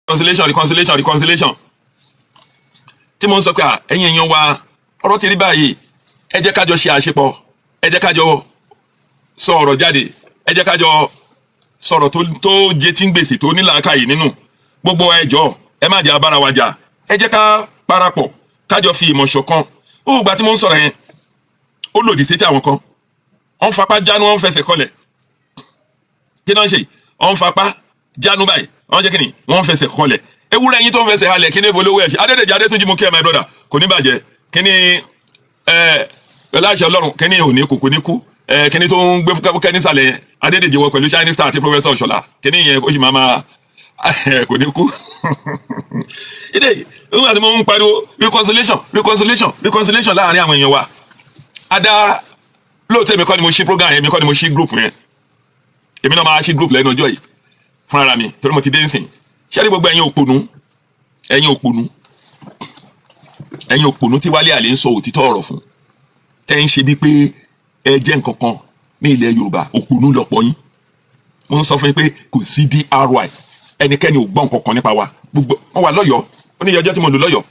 reconciliation tí mo ń sọ pé ẹ̀yin èèyàn wa ọ̀rọ̀ ti rí báyìí ẹ jẹ́ ká jọ ṣe àṣepọ̀ ẹ jẹ́ ká jọ sọ ọ̀rọ̀ jáde ẹ jẹ́ ká jọ sọ̀rọ̀ tó jẹ tí ń gbèsè tó ní làákàyè nínú gbogbo ẹjọ́ ẹ má jẹ́ abára wa jà ẹ jẹ́ ká parapọ̀ ká jọ fi ìmọ̀ ṣọ̀kan ó gbà tí mo ń sọ̀rọ̀ yẹn ó lòdì sí ti àwọn kan wọ́n fapá jánu wọ́n fẹsẹ̀ kọlẹ̀ kí náà ń ṣe wọ́n fapá jánu báyìí wọ́n jẹ́ kí ni wọ́n fẹsẹ̀ kọlẹ̀ ewúrẹ́ yín tó ń fẹsẹ̀ halẹ̀ kí ní folówó ẹ̀ ṣe Adédèjì Adétúnjí mo kí ẹ my brother kò ní bàjẹ́ kí ni pẹ̀lú àṣẹ Ọlọ́run kí ni òní kò ní kú kí ni tó ń gbé fúkẹ́ nísàlẹ̀ yẹn Adédèjì wọ pẹ̀lú Shining Star àti Professor Ọ̀ṣọ́lá kí ni yẹn ó sì máa kò ní kú ìdè nígbà tí mo ń pariwo reconciliation láàrin àwọn èèyàn wa ada lóòótọ́ èmi kọ́ ni mo ṣí program yẹn èmi kọ́ ni mo ṣí group yẹn èmi náà máa ṣí group lẹ́nu ọjọ́ yìí fún ara mi torí mo ti dé nsìn ṣé ní gbogbo ẹ̀yin òpònú tí Wálé Àlè ń sọ òtítọ́ ọ̀rọ̀ fún tẹ́ ń ṣe bí pé ẹ jẹ́ nǹkan kan ní ilẹ̀ Yorùbá òpònú lọ́pọ̀ yín mo ń sọ fún yín pé kò sí DRY ẹnikẹ́ni ò gbọ́ nǹkan kan nípa wa gbogbo wọn wà lọ́yọ̀ọ́ ó ní iye ọjọ́ tí mo lò lọ́yọ̀ọ́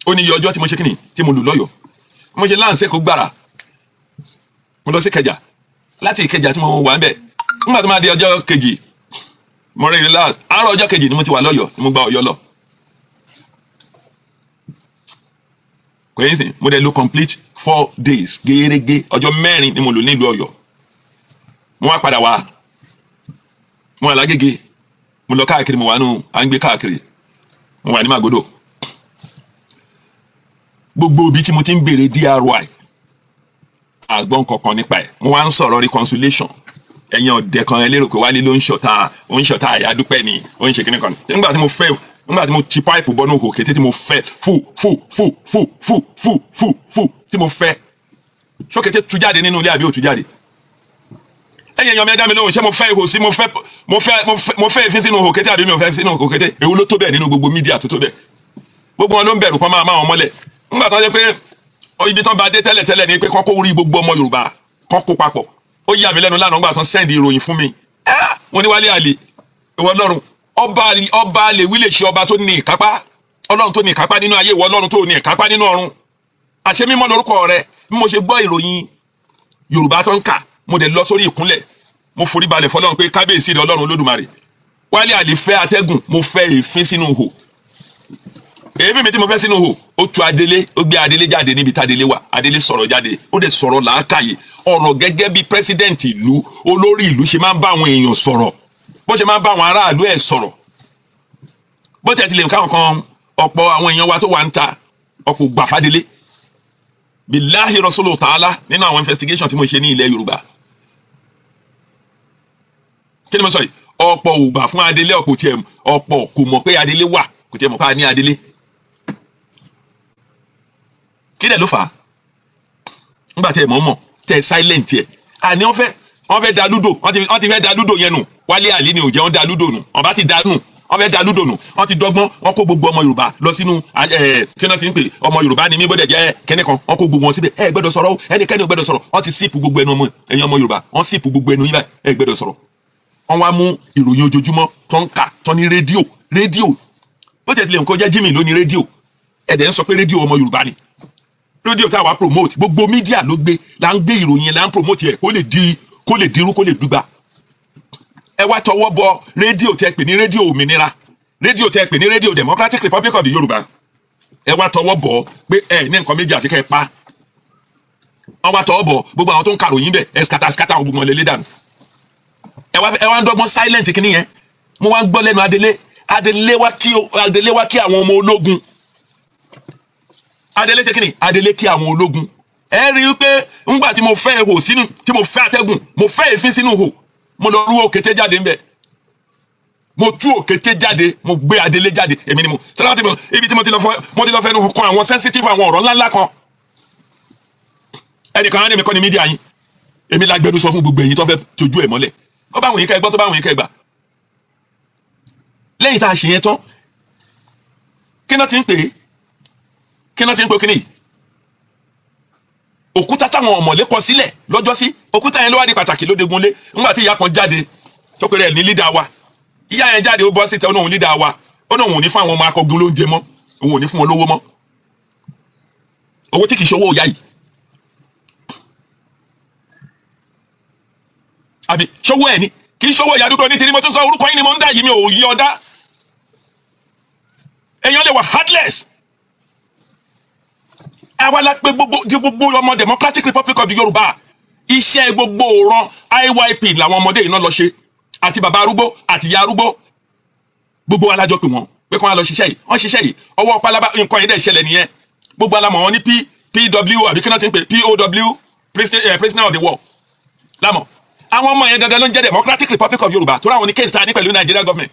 ó ní iye ọjọ́ tí mo ṣe kíni tí mo lò lọ́yọ̀ọ́ mo ṣe láǹṣẹ́ kó gbára mo lọ sí Ìkẹjà láti Ìkẹjà tí mo wà ń bẹ̀ nígbà tó máa di ọjọ́ kejì mo rí relax àárọ̀ ọjọ́ kejì ni mo ti wà lọ́yọ̀ọ́ ni mo gba Ọ̀yọ́ lọ kò yín sìn mo dẹ̀ lo complete 4 days gẹ́gẹ́ ọjọ́ 4 ni mo lò nílùú Ọ̀yọ́ mo wá padà wá mo wà lágége mo lọ káàkiri mo wà nù à ń gbé káàkiri mo wà ní Màgódò gbogbo ibi tí mo ti ń béèrè DRY àgbọn kankan nípa ẹ̀ mo wá ń sọ̀rọ̀ reconciliation ẹ̀yin ọ̀dẹ̀ kan ẹlẹ́rò pé Wálé ló ń ṣọ̀tá àyádúpẹ́ ni ó ń ṣe kíní kan nígbà tí mo ti pipe bọ́nú òkò kété tí mo fẹ́ fù tí mo fẹ́ ṣókété tú jáde nínú ilé àbí ò tú jáde ẹ̀yin èèyàn mi ẹ̀dá mi lóhùn ṣé mo fẹ́ ihò sí mo fẹ́ ìfín sínú òkò kété àbí mi ò fẹ́ sínú òkò kété èwo ló tó bẹ́ẹ̀ nínú gbogbo mídíà tó bẹ́ẹ̀ gbogbo wọn ló ń bẹ̀rù kan máa wọn mọ́lẹ̀ nígbà tó jẹ́ pé ibi tán bá dé tẹ́lẹ̀ ni pé kọ́kọ́ orí gbogbo ọmọ Yorùbá kọ́kọ́ papọ̀ ó yà mí lẹ́nu lánàá nígbà tán sẹ́ndì ìròyìn fún mi wọ́n ní Wálé Àlè ìwọ Ọlọ́run ọba Àlè wí lè ṣe ọba tó ní ìkápá Ọlọ́run tó ní ìkápá nínú ayé ìwọ Ọlọ́run tó ní ìkápá nínú ọ̀run àṣẹ mímọ́ lórúkọ rẹ bí mo ṣe gbọ́ ìròyìn Yorùbá tó ń kà mo dẹ̀ lọ sórí ìkúnlẹ̀ mo forí balẹ̀ fọlọ́run pé kábíyèsí rẹ Ọlọ́run Olódùmarè Wálé Àlè fẹ́ atẹ́gùn mo fẹ́ èéfín sínú ihò èéfín mi tí mo fẹ́ sínú ihò ó tu Adélé ó gbé Adélé jáde níbi tádélé wà Adélé sọ̀rọ̀ jáde ó dẹ̀ sọ̀rọ̀ làákàyè ọ̀rọ̀ gẹ́gẹ́ bí pírẹsidẹ́ǹtì ìlú olórí ìlú ṣe máa ń bá àwọn èèyàn sọ̀rọ̀ bó ṣe máa ń bá àwọn aráàlú ẹ̀ sọ̀rọ̀ bó tẹ̀ ti lè káwọn kan ọ̀pọ̀ àwọn èèyàn wa tó wà ń ta ọ̀pọ̀ gbà fádélé billahi rasulu ta'ala nínú àwọn investigation tí mo ṣe ní ilẹ̀ Yorùbá kí ni mo sọ yìí ọ̀pọ̀ ò gbà fún Adélé ọ̀pọ̀ kò mọ̀ pé Adélé wà kò tiẹ̀ mọ̀ pé a ní Adélé kí dẹ̀ ló fà á nígbà tí ẹ mọ̀ tẹ silent yẹ àní wọ́n fẹ́ da lúdò wọ́n ti fẹ́ da lúdò yẹn nù Wálé Àlè ni ò jẹ́ wọ́n da lúdò nù wọ́n bá ti da nù wọ́n fẹ́ da lúdò nù wọ́n ti dọ́gbọ́n wọ́n kó gbogbo ọmọ Yorùbá lọ sínú kí wọ́n ti ń pè ọmọ Yorùbá ni mí bó dẹ̀ jẹ́ kẹ́ni kan wọ́n kó gbogbo wọn síbẹ̀ ẹ gbẹ́dọ̀ sọ̀rọ̀ ẹnikẹ́ni ò gbẹ́dọ̀ sọ̀rọ̀ wọ́n ti síìpù gbogbo ẹnu ẹ̀yin ọmọ Yorùbá wọ́n síìpù gbogbo ẹnu yín báyìí ẹ gbẹ́dọ̀ sọ̀rọ̀ wọ́n wá mú ìròyìn ojoojúmọ́ tó ń kà tó ní rédíò bó tẹ̀ tilẹ̀ nǹkan jẹ́ Jimmy ló ní rédíò ẹ̀dẹ̀ ń sọ pé rédíò ọmọ Yorùbá ni rédíò tá a wá promote gbogbo mídíà ló gbé là ń gbé ìròyìn là ń promote ẹ̀ kó lè dirú kó lè dùgbà ẹ wá tọwọ́ bọ rédíò tẹ́ pè ní rédíò òmìnira rédíò tẹ́ pè ní rédíò Democratic Republic of the Yorùbá ẹ wá tọwọ́ bọ pé ẹ ní nǹkan méjì àfi kẹ́ ẹ pa wọ́n wá tọwọ́ bọ gbogbo àwọn tó ń karòyìn bẹ̀ ẹ skata àwọn gbogbo wọn lélẹ́ dànù ẹ wá ń dọ́gbọ́n silent kìíní yẹn mo wá ń gbọ́ lẹ́nu Adélé wá kí àwọn ọmọ ológun Adélé ṣe kíni Adélé kí àwọn ológun ẹ rí i pé ńgbà tí mo fẹ́ ihò sínú tí mo fẹ́ atẹ́gùn mo fẹ́ èéfín sínú ihò mo lọ rú òkété jáde ńbẹ̀ mo tú òkété jáde mo gbé Adélé jáde èmi ni mo sọlá tí mo ibi tí mo ti lọ fẹnu kan àwọn sensitive àwọn ọ̀rọ̀ ńláńlá kan ẹnìkan á ní mi kọ́ ni mídíà yín èmi la gbẹdú sọ fún gbogbo ẹ̀yin tó fẹ́ tójú ẹ̀ mọ́lẹ̀ ó bá wọ̀nyí ká ẹ gbọ́ tó bá wọ̀nyí ká ẹ gbà lẹ́yìn tá a ṣe yẹn tán kí náà ti ń pè kíní òkúta táwọn ọmọlé kọ sílẹ̀ lọ́jọ́ sí òkúta yẹn ló wá di pàtàkì lódegunlé nígbà tí ìyá kan jáde tó pé rẹ̀ ní lídà wa ìyá yẹn jáde ó bọ́ síta ó náà òun lídà wa ó náà òun ò ní fún àwọn ọmọ akọgun lóúnjẹ mọ́ òun ò ní fún wọn lówó mọ́ owó tí kì í ṣe owó ìyá yìí àbí ṣówó ẹ̀ ni kì í ṣówó ìyàdúgbò ní tìrí mo tún sọ orúkọ yín ni mo ń dà yìí mi ò yí ọ̀dá èèyàn lè wà heartless àwa la pé gbogbo ọmọ Democratic Republic of the Yorùbá iṣẹ́ gbogbo òran IYP làwọn ọmọdé yìí náà lọ ṣe àti bàbá arúgbó àti ìyá arúgbó gbogbo alájọ pé wọn pé kí wọn lọ ṣiṣẹ́ yìí wọn ṣiṣẹ́ yìí ọwọ́ pálábá nǹkan yìí dẹ̀ ṣẹlẹ̀ nìyẹn gbogbo alamọ̀ wọn ní PW àbí kí wọ́n ti ń pè POW prisoner of the war lámọ̀ àwọn ọmọ yẹn gangan ló ń jẹ́ Democratic Republic of Yorùbá tó ráwọn ní case ta ní pẹ̀lú Nigeria government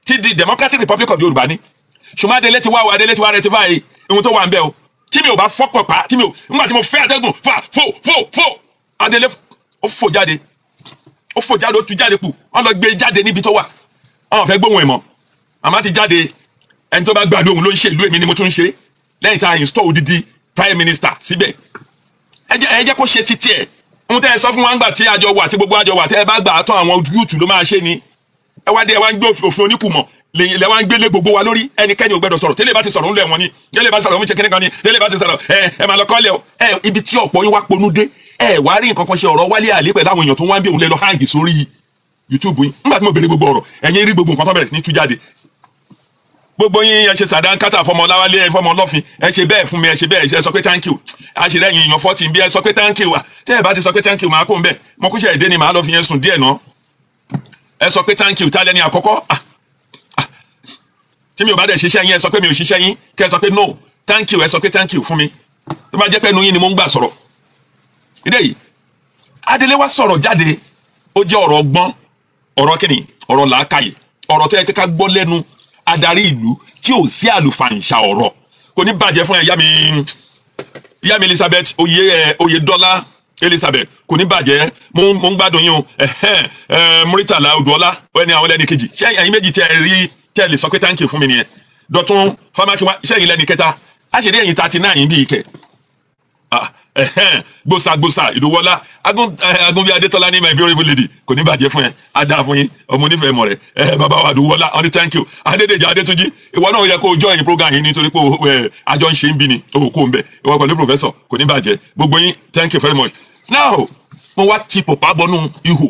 ti di Democratic Republic of Yorùbá ní ṣùgbọ́n Adélé ti wá o Adélé ti wá rectify ohun tó wà ń bẹ́ o tí mi ò bá fọ́pọ̀ pa tí mi ò nígbà tí mo fẹ́ àtẹ́gùn fò Adélé ó fò jáde ó tú jáde kù wọ́n lọ gbé jáde níbi tó wà wọ́n fẹ́ gbóhùn ẹ̀ mọ́ àmọ́ ti jáde ẹni tó bá gbàdúrà òun ló ń ṣe ìlú èmi ni mo tún ń ṣe lẹ́yìn tá a install odidi prime minister síbẹ̀ ẹ jẹ́ kó ṣe títí ẹ̀ ohun tẹ́ ẹ sọ fún wa ńgbà tí àjọ wà tí gbogbo àjọ wà tẹ́ ẹ bá gbà á tán àwọn yúùtù ló máa ṣe ni ẹ wá dé ẹ wá ń gbé òfin oníkùmọ̀ lẹ wá ń gbélé gbogbo wa lórí ẹnikẹ́ni ò gbẹ́dọ̀ sọ̀rọ̀ tẹ́lẹ̀ bá ti sọ̀rọ̀ ńlẹ̀ wọn ni tẹ́lẹ̀ bá ti sọ̀rọ̀ ọmọ ìṣẹ́kẹ́ni kan ni tẹ́lẹ̀ bá ti sọ̀rọ̀ ẹ máa lọ kọ́lẹ̀ o ibi tí ọ̀pọ̀ yín wá ponú dé ẹ wá rí nǹkan kan ṣe ọ̀rọ̀ Wálé Àlè pẹ̀lú àwọn èèyàn tó wá ń bí òun lè lọ hangi sórí YouTube yín nígbà tí mo béèrè gbogbo ọ̀rọ̀ ẹ̀yin rí gbogbo nǹkan tó bẹ̀rẹ̀ sí ní tú jáde gbogbo yín ẹ ṣe sàdánkátà fọmọ Láwálé fọmọ Ọlọ́fin ẹ ṣe bẹ́ẹ̀ fún mi ẹ ṣe bẹ́ẹ̀ ẹ sọ pé thank you àṣírí ẹ̀yin èèyàn 14 bí ẹ sọ pé thank you tẹ́ ẹ bá ti sọ pé thank you máa kó ń bẹ̀ mo kúṣẹ́ èdè ni màá lọ fi yẹn sùn díẹ̀ náà ẹ sọ pé thank you tá lẹ́ni àkọ́kọ́ tí mi ò bá dẹ̀ ṣiṣẹ́ yín ẹ sọ pé mi ò ṣiṣẹ́ yín kẹ́ ẹ sọ pé no thank you ẹ sọ pé thank you fún mi tó bá jẹ́ pé nu yín ni mo ń gbà sọ̀rọ̀ ìdè yìí Adélé wá sọ̀rọ̀ jáde ó jẹ́ ọ̀rọ̀ ọgbọ́n ọ̀rọ̀ kíni ọ̀rọ̀ làákàyè ọ̀rọ̀ tẹ́ ká gbọ́ lẹ́nu adarí ìlú tí ò sí àlùfàǹṣà ọ̀rọ̀ kò ní bàjẹ́ fún ìyá mi Elizabeth Oyèdọ́lá Elizabeth kò ní bàjẹ́ mo ń gbádùn yín o Muritala Odùọlá ẹni àwọn ẹlẹ́ni kejì ṣé ẹ̀yin méjì tẹ́ ẹ rí tẹ́ ẹ lè sọ pé thank you fún mi nìyẹn Dọ̀tun Fámákinwá ṣé ẹ̀yin lẹ́ni kẹta á ṣe rí ẹ̀yin 39 bí ikẹ̀ gbòsàgbòsà Ìdòwọlá Agúnbí Adétọ́lá ní my beautiful lady kò ní bàjẹ́ fún ẹ adá fún yín ọmọ onífẹ̀ẹ́ mọ̀ rẹ̀ bàbá wa Ìdòwọlá ọ ní thank you Adédèjì Adétúnjí ìwọ náà yẹ kó o join program yìí nítorí pé àjọ ń ṣe ń bí ni o kò ń bẹ ìwọ pẹ̀lú professor kò ní bàjẹ́ gbogbo yín thank you very much now mo wá ti pọ̀pá bọnú ihò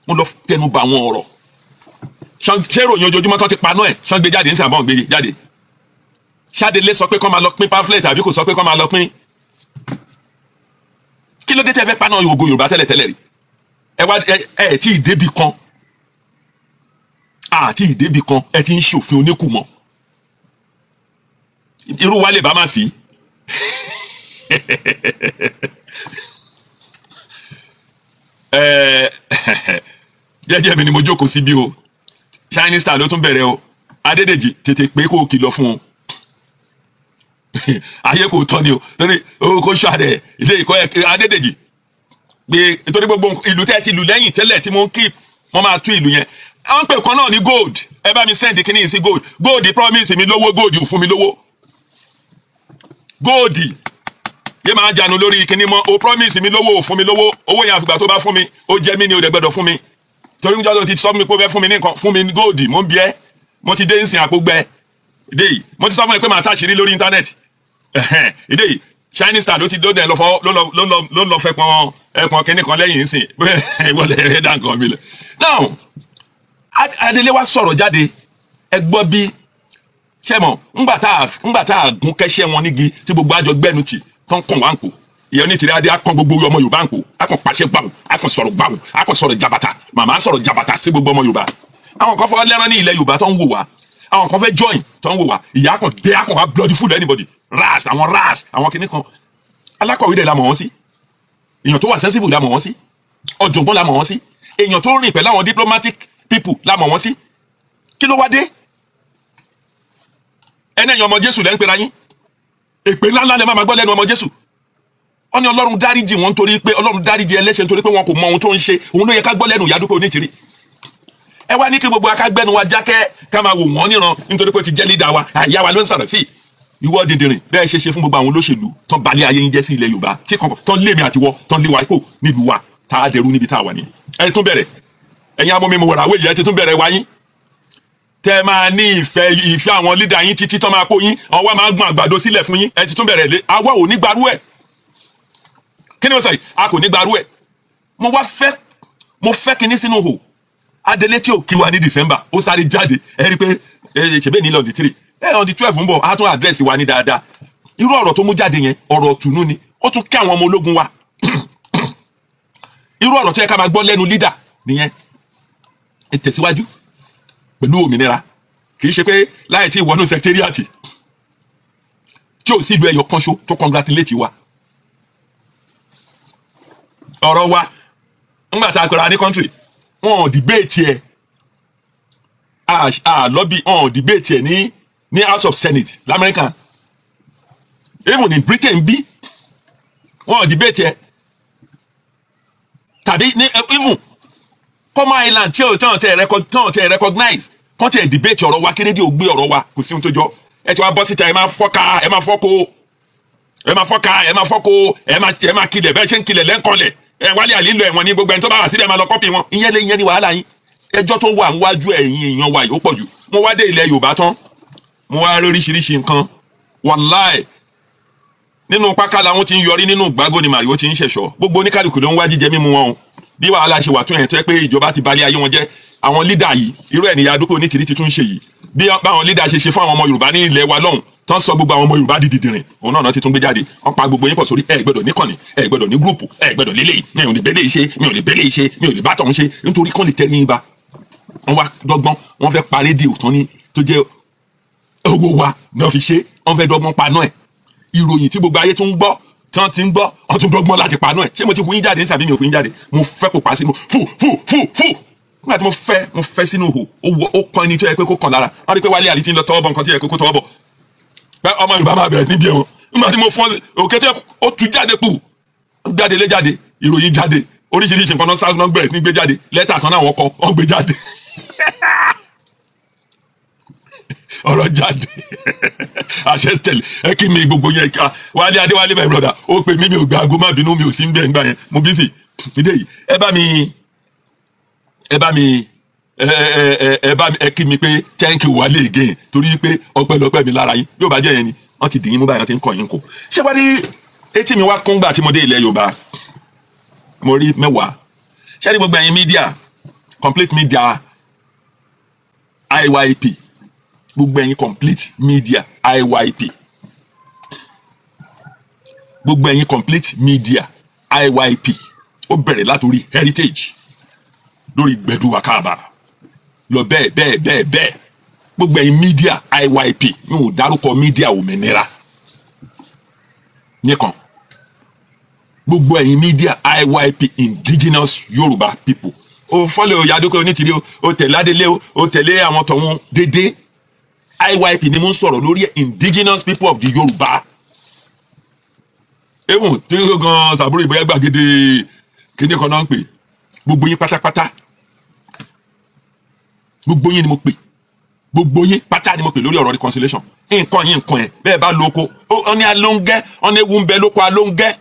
mo lọ tẹnu bá àwọn ọ̀rọ̀ ṣé ìròyìn ojoojúmọ́ tó ti paná ẹ̀ ṣán gbé jáde ń sàbọ̀n gbé jáde Ṣadélé sọ pé kọ́ máa lọ pín pamphlet àbí kò sọ pé kọ́ máa lọ pín kí ló dé tẹ́ fẹ́ paná ògo Yorùbá tẹ́lẹ̀ rí ẹ tí ì débi kan àti ìdébi kan ẹ ti ń ṣòfin oníkùmọ̀ irú wa lè bá má sí jẹ́jẹ́ mi ni mo jókòó síbí o Shining Star ló tún bẹ̀rẹ̀ o Adédèjì tètè pé kó o kìlọ̀ fún o ayé kò tọ́ ni o torí kò ṣàrẹ̀ ilé ìkọ́ Adédèjì pé torí gbogbo ìlú tẹ́ ti lù lẹ́yìn tẹ́lẹ̀ tí mo ń keep wọ́n máa tú ìlú yẹn àwọn pè kan náà ní gold ẹ bá mi send kíní sí gold promise mi lówó gold ò fún mi lówó gold yé máa jànú lórí kíní mọ́ o promise mi lówó ò fún mi lówó owó yẹn àfìgbà tó bá fún mi ó jẹ́ mí ni ó dẹ̀ gbọ́dọ̀ fún mi torí ń jọ́ tó ti sọ mi pé ó fẹ́ fún mi ní nǹkan fún mi ní gold mo ń bí ẹ́ mo ti dé ń sin àpò gbẹ ìdè yìí mo ti sọ fún ẹ pé màá tàṣírí lórí íńtánẹ́ẹ̀tì ìdè yìí Shining Star ló ti dó dẹ̀ ló lọ fẹ́ pọn ẹ̀pọ̀n kínní kan lẹ́yìn ìsìn ìwọlé ẹ̀dá nǹkan mi lẹ̀. now Adélé wá sọ̀rọ̀ jáde ẹ gbọ́ bí ṣẹ́mọ̀ ńgbà tá a gún kẹ́ṣẹ́ wọn nígi tí gbogbo àjọ gbẹ́nu tì tó ń kàn wá ń pò ìyẹn ní tìrẹ adé akọ gbogbo ọmọ Yorùbá ń pò akọ pàṣẹ gbàù akọ sọ̀rọ̀ gbàù akọ sọ̀rọ̀ jabata màmá sọ̀rọ̀ jabata sí gbogbo ọmọ Yorùbá àwọn kan fọwọ́ lẹ́rán ní ilẹ̀ Yorùbá tó ń wò wá àwọn kan fẹ́ join tó ń wò wá ìyá kan dé akọ wá bloody full anybody ras àwọn kìnnì kan alákọ̀wé dẹ̀ la mọ̀ wọ́n sí èèyàn tó wà sensible la mọ̀ wọ́n sí ọ̀jọ̀gbọ́n la mọ̀ wọ́n sí èèyàn tó rìn pẹ̀lú àwọn diplomatic people la mọ̀ wọ́n sí kí ló wá dé ẹni ẹ̀yàn ọmọ Jésù lẹ́ ń pera yín èpè ńláńlá lẹ́ máa gbọ́ lẹ́nu ọmọ Jésù wọ́n ní Ọlọ́run dáríjì wọn nítorí pé Ọlọ́run dáríjì ẹlẹ́ṣẹ̀ nítorí pé wọn kò mọ ohun tó ń ṣe òun ló yẹ ká gbọ́ lẹ́nu Ìyádúpẹ́ Onítìrí ẹ wá ní kí gbogbo akágbẹ́nu wa jákẹ́ ká máa wò wọ́n níran nítorí pé ó ti jẹ́ lídà wa àyà wa ló ń sọ̀rọ̀ sí ìwọ dìndìnrìn bẹ́ẹ̀ ṣe fún gbogbo àwọn olóṣèlú tán balẹ̀ ayé yín jẹ́ sí ilẹ̀ Yorùbá tí kankan tán lémi àtiwọ́ tán lé wa ipò nílùú wa tá a dẹrú níbi tá a wà ní. ẹ tún bẹ̀rẹ̀ ẹ̀yin amómímu wọ̀rà àwọ̀ èyí ẹ ti tún bẹ̀rẹ̀ wáyín tẹ́ máa ní ìfẹ́ àwọn lídà yín títí tán máa kó yín ọwọ́ máa gbọ́n àgbàdo sílẹ̀ fún yín ẹ ti tún bẹ̀rẹ̀ lé àwa ò ní gbarú ẹ̀ kí ni mo sọ yìí a kò ní gbarú ẹ̀ mo fẹ́ kinní sínú hò Adélé tí ò kí wa ní December ó sáré jáde ẹ rí i pé ṣèbé ní lọ́ọ̀dì 3 ọ̀dì 12 ń bọ̀ á tún àdírẹ́sì wa ní dáadáa irú ọ̀rọ̀ tó mú jáde yẹn ọ̀rọ̀ tùnú ni ó tún kí àwọn ọmọ ológun wa irú ọ̀rọ̀ tó yẹ ká máa gbọ́ lẹ́nu lídà nìyẹn ìtẹ̀síwájú pẹ̀lú òmìnira kì í ṣe pé láì tí ìwọ́nú sẹkítẹ́rìàtì tí ò sí ìlú ẹyọ kanṣo tó congratulate wa ọ̀rọ̀ wa ńgbà tá a kọ́ra ní country wọn ò debate ẹ̀ lobby wọn ò debate ẹ̀ ní House of Senate l'American even in Britain bí wọn ò debate ẹ̀ tàbí ní even Common Island tí ò tẹ̀ recognize kọ́ tẹ̀ debate ọ̀rọ̀ wa kérédé ò gbé ọ̀rọ̀ wa kò sí ohun tó jọ ẹ ti wá bọ́ síta ẹ máa fọ́ka ẹ máa fọ́ko ẹ máa kilẹ̀ bẹ́ẹ̀ ṣe ń kilẹ̀ lẹ́ńkọlẹ̀ wálé àlílọ ẹ̀wọ̀n ní gbogbo ẹni tó bá wà sílẹ̀ máa lọ kọ́pì wọn ìyẹn ni wàhálà yín ẹjọ́ tó wà níwájú ẹ̀yin èèyàn wa yìí ó pọ̀ jù mo wá dé ilẹ̀ Yorùbá tán mo wá lóríṣiríṣi nǹkan wàláì nínú pákà làwọn ti ń yọrí nínú gbágbó ni màríwó ti ń ṣẹ̀ṣọ́ gbogbo oníkálukú ló ń wá jíjẹ mímu wọn o bí wàhálà ṣe wà tún ẹ̀ tó yẹ pé ìjọba ti balẹ̀ ayé wọn jẹ́ àwọn lídà yìí irú ẹ̀ nìyá dúkọ́ onítìrí ti tún ṣe yìí bí báwọn lídà ṣe ṣe fún àwọn ọmọ Yorùbá ní ilẹ̀ wa lọ́hùn tán sọ gbogbo àwọn ọmọ Yorùbá di dìdìrìn òun náà ti tún gbé jáde wọ́n pa gbogbo yín pọ̀ sórí ẹ gbọ́dọ̀ níkànnì ẹ gbọ́dọ̀ ní gúrùpù ẹ gbọ́dọ̀ lélẹ̀ mi ò lè bẹ́lẹ̀ ṣe mi ò lè bẹ́lẹ̀ ṣe mi ò lè bá tọ̀hún ṣe nítorí kán lè tẹ́rí yín ba wọ́n wá dọ́gbọ́n wọ́n fẹ́ pa rédíò tán ní tó jẹ́ owó wa ní wọ́n fi ṣe wọ́n fẹ́ dọ́gbọ́n paná ẹ̀ ìròyìn tí gbogbo ayé tún gbọ́ tí wọ́n ti ń gbọ́ wọ́n tún dọ́gbọ́n láti paná ẹ̀ ṣé mo ti hu yín jáde nísàbí mi ò hu yín jáde mo fẹ́ kó pa sínú nígbà tí mo fẹ́ sínú hò ó kan ẹni tó yẹ pé kó kàn lára wọ́n rí pé Wálé Àlí ti ń lọ tọwọ́ bọ̀ nǹkan tó yẹ kó tọwọ́ bọ̀ pé ọmọ Yorùbá máa bẹ̀rẹ̀ sí níbi ẹ̀wọ̀n nígbà tí mo fọ́n òkété ó tú jáde pù jáde lé jáde ìròyìn jáde oríṣiríṣi nǹkan náà bẹ̀rẹ̀ sí ní gbé jáde lẹ́tà kan náà wọ́n kọ wọ́n gbé jáde ọ̀rọ̀ jáde àṣẹ tẹ̀lé ẹ kí mi gbogbo yẹn ká Wálé Adéwálé my brother ó pè mí mi ò gba aago má bínú mi ò sí ń bẹ̀ ńgbà yẹn mo bí sì ìdè yìí ẹ bá mi kí mi pé thank you Wálé again torí pé ọpẹ́lọpẹ́ mi lára yín yóò bá jẹ́ yẹn ni wọ́n ti dì yín mú báyìí wọ́n ti ń kọ̀ yín kó ṣé wá rí etí mi wá kúngbà tí mo dé ilẹ̀ Yorùbá mo rí mẹ́wàá ṣé rí gbogbo ẹ̀yin media complete media IYP gbogbo ẹ̀yin complete media IYP gbogbo ẹ̀yin complete media IYP ó bẹ̀rẹ̀ látòrí heritage lórí Gbẹ̀du Àkàbà lọ bẹ́ẹ̀ gbogbo ẹ̀yin media IYP mi ò dárúkọ media òmìnira nìkan gbogbo ẹ̀yin media IYP indigenous Yorùbá people ó fọ́lẹ̀ Oyàdókè Onítìrí ó tẹ̀lé Adélé ó tẹ̀lé àwọn tọ̀hún dédé IYP ni mo ń sọ̀rọ̀ lórí indigenous people of the Yorùbá even tí ó gan Sàbúrò Ìbòyá gbàgede kíní kan náà ń pè gbogbo yín pátápátá gbogbo yín ni mo pè gbogbo yín pátá ni mo pè lórí ọ̀rọ̀ reconciliation nǹkan yín nǹkan ẹ̀ bẹ́ẹ̀ bá lóko ó ní alóńgẹ́ ó ní ewu ń bẹ lóko alóńgẹ́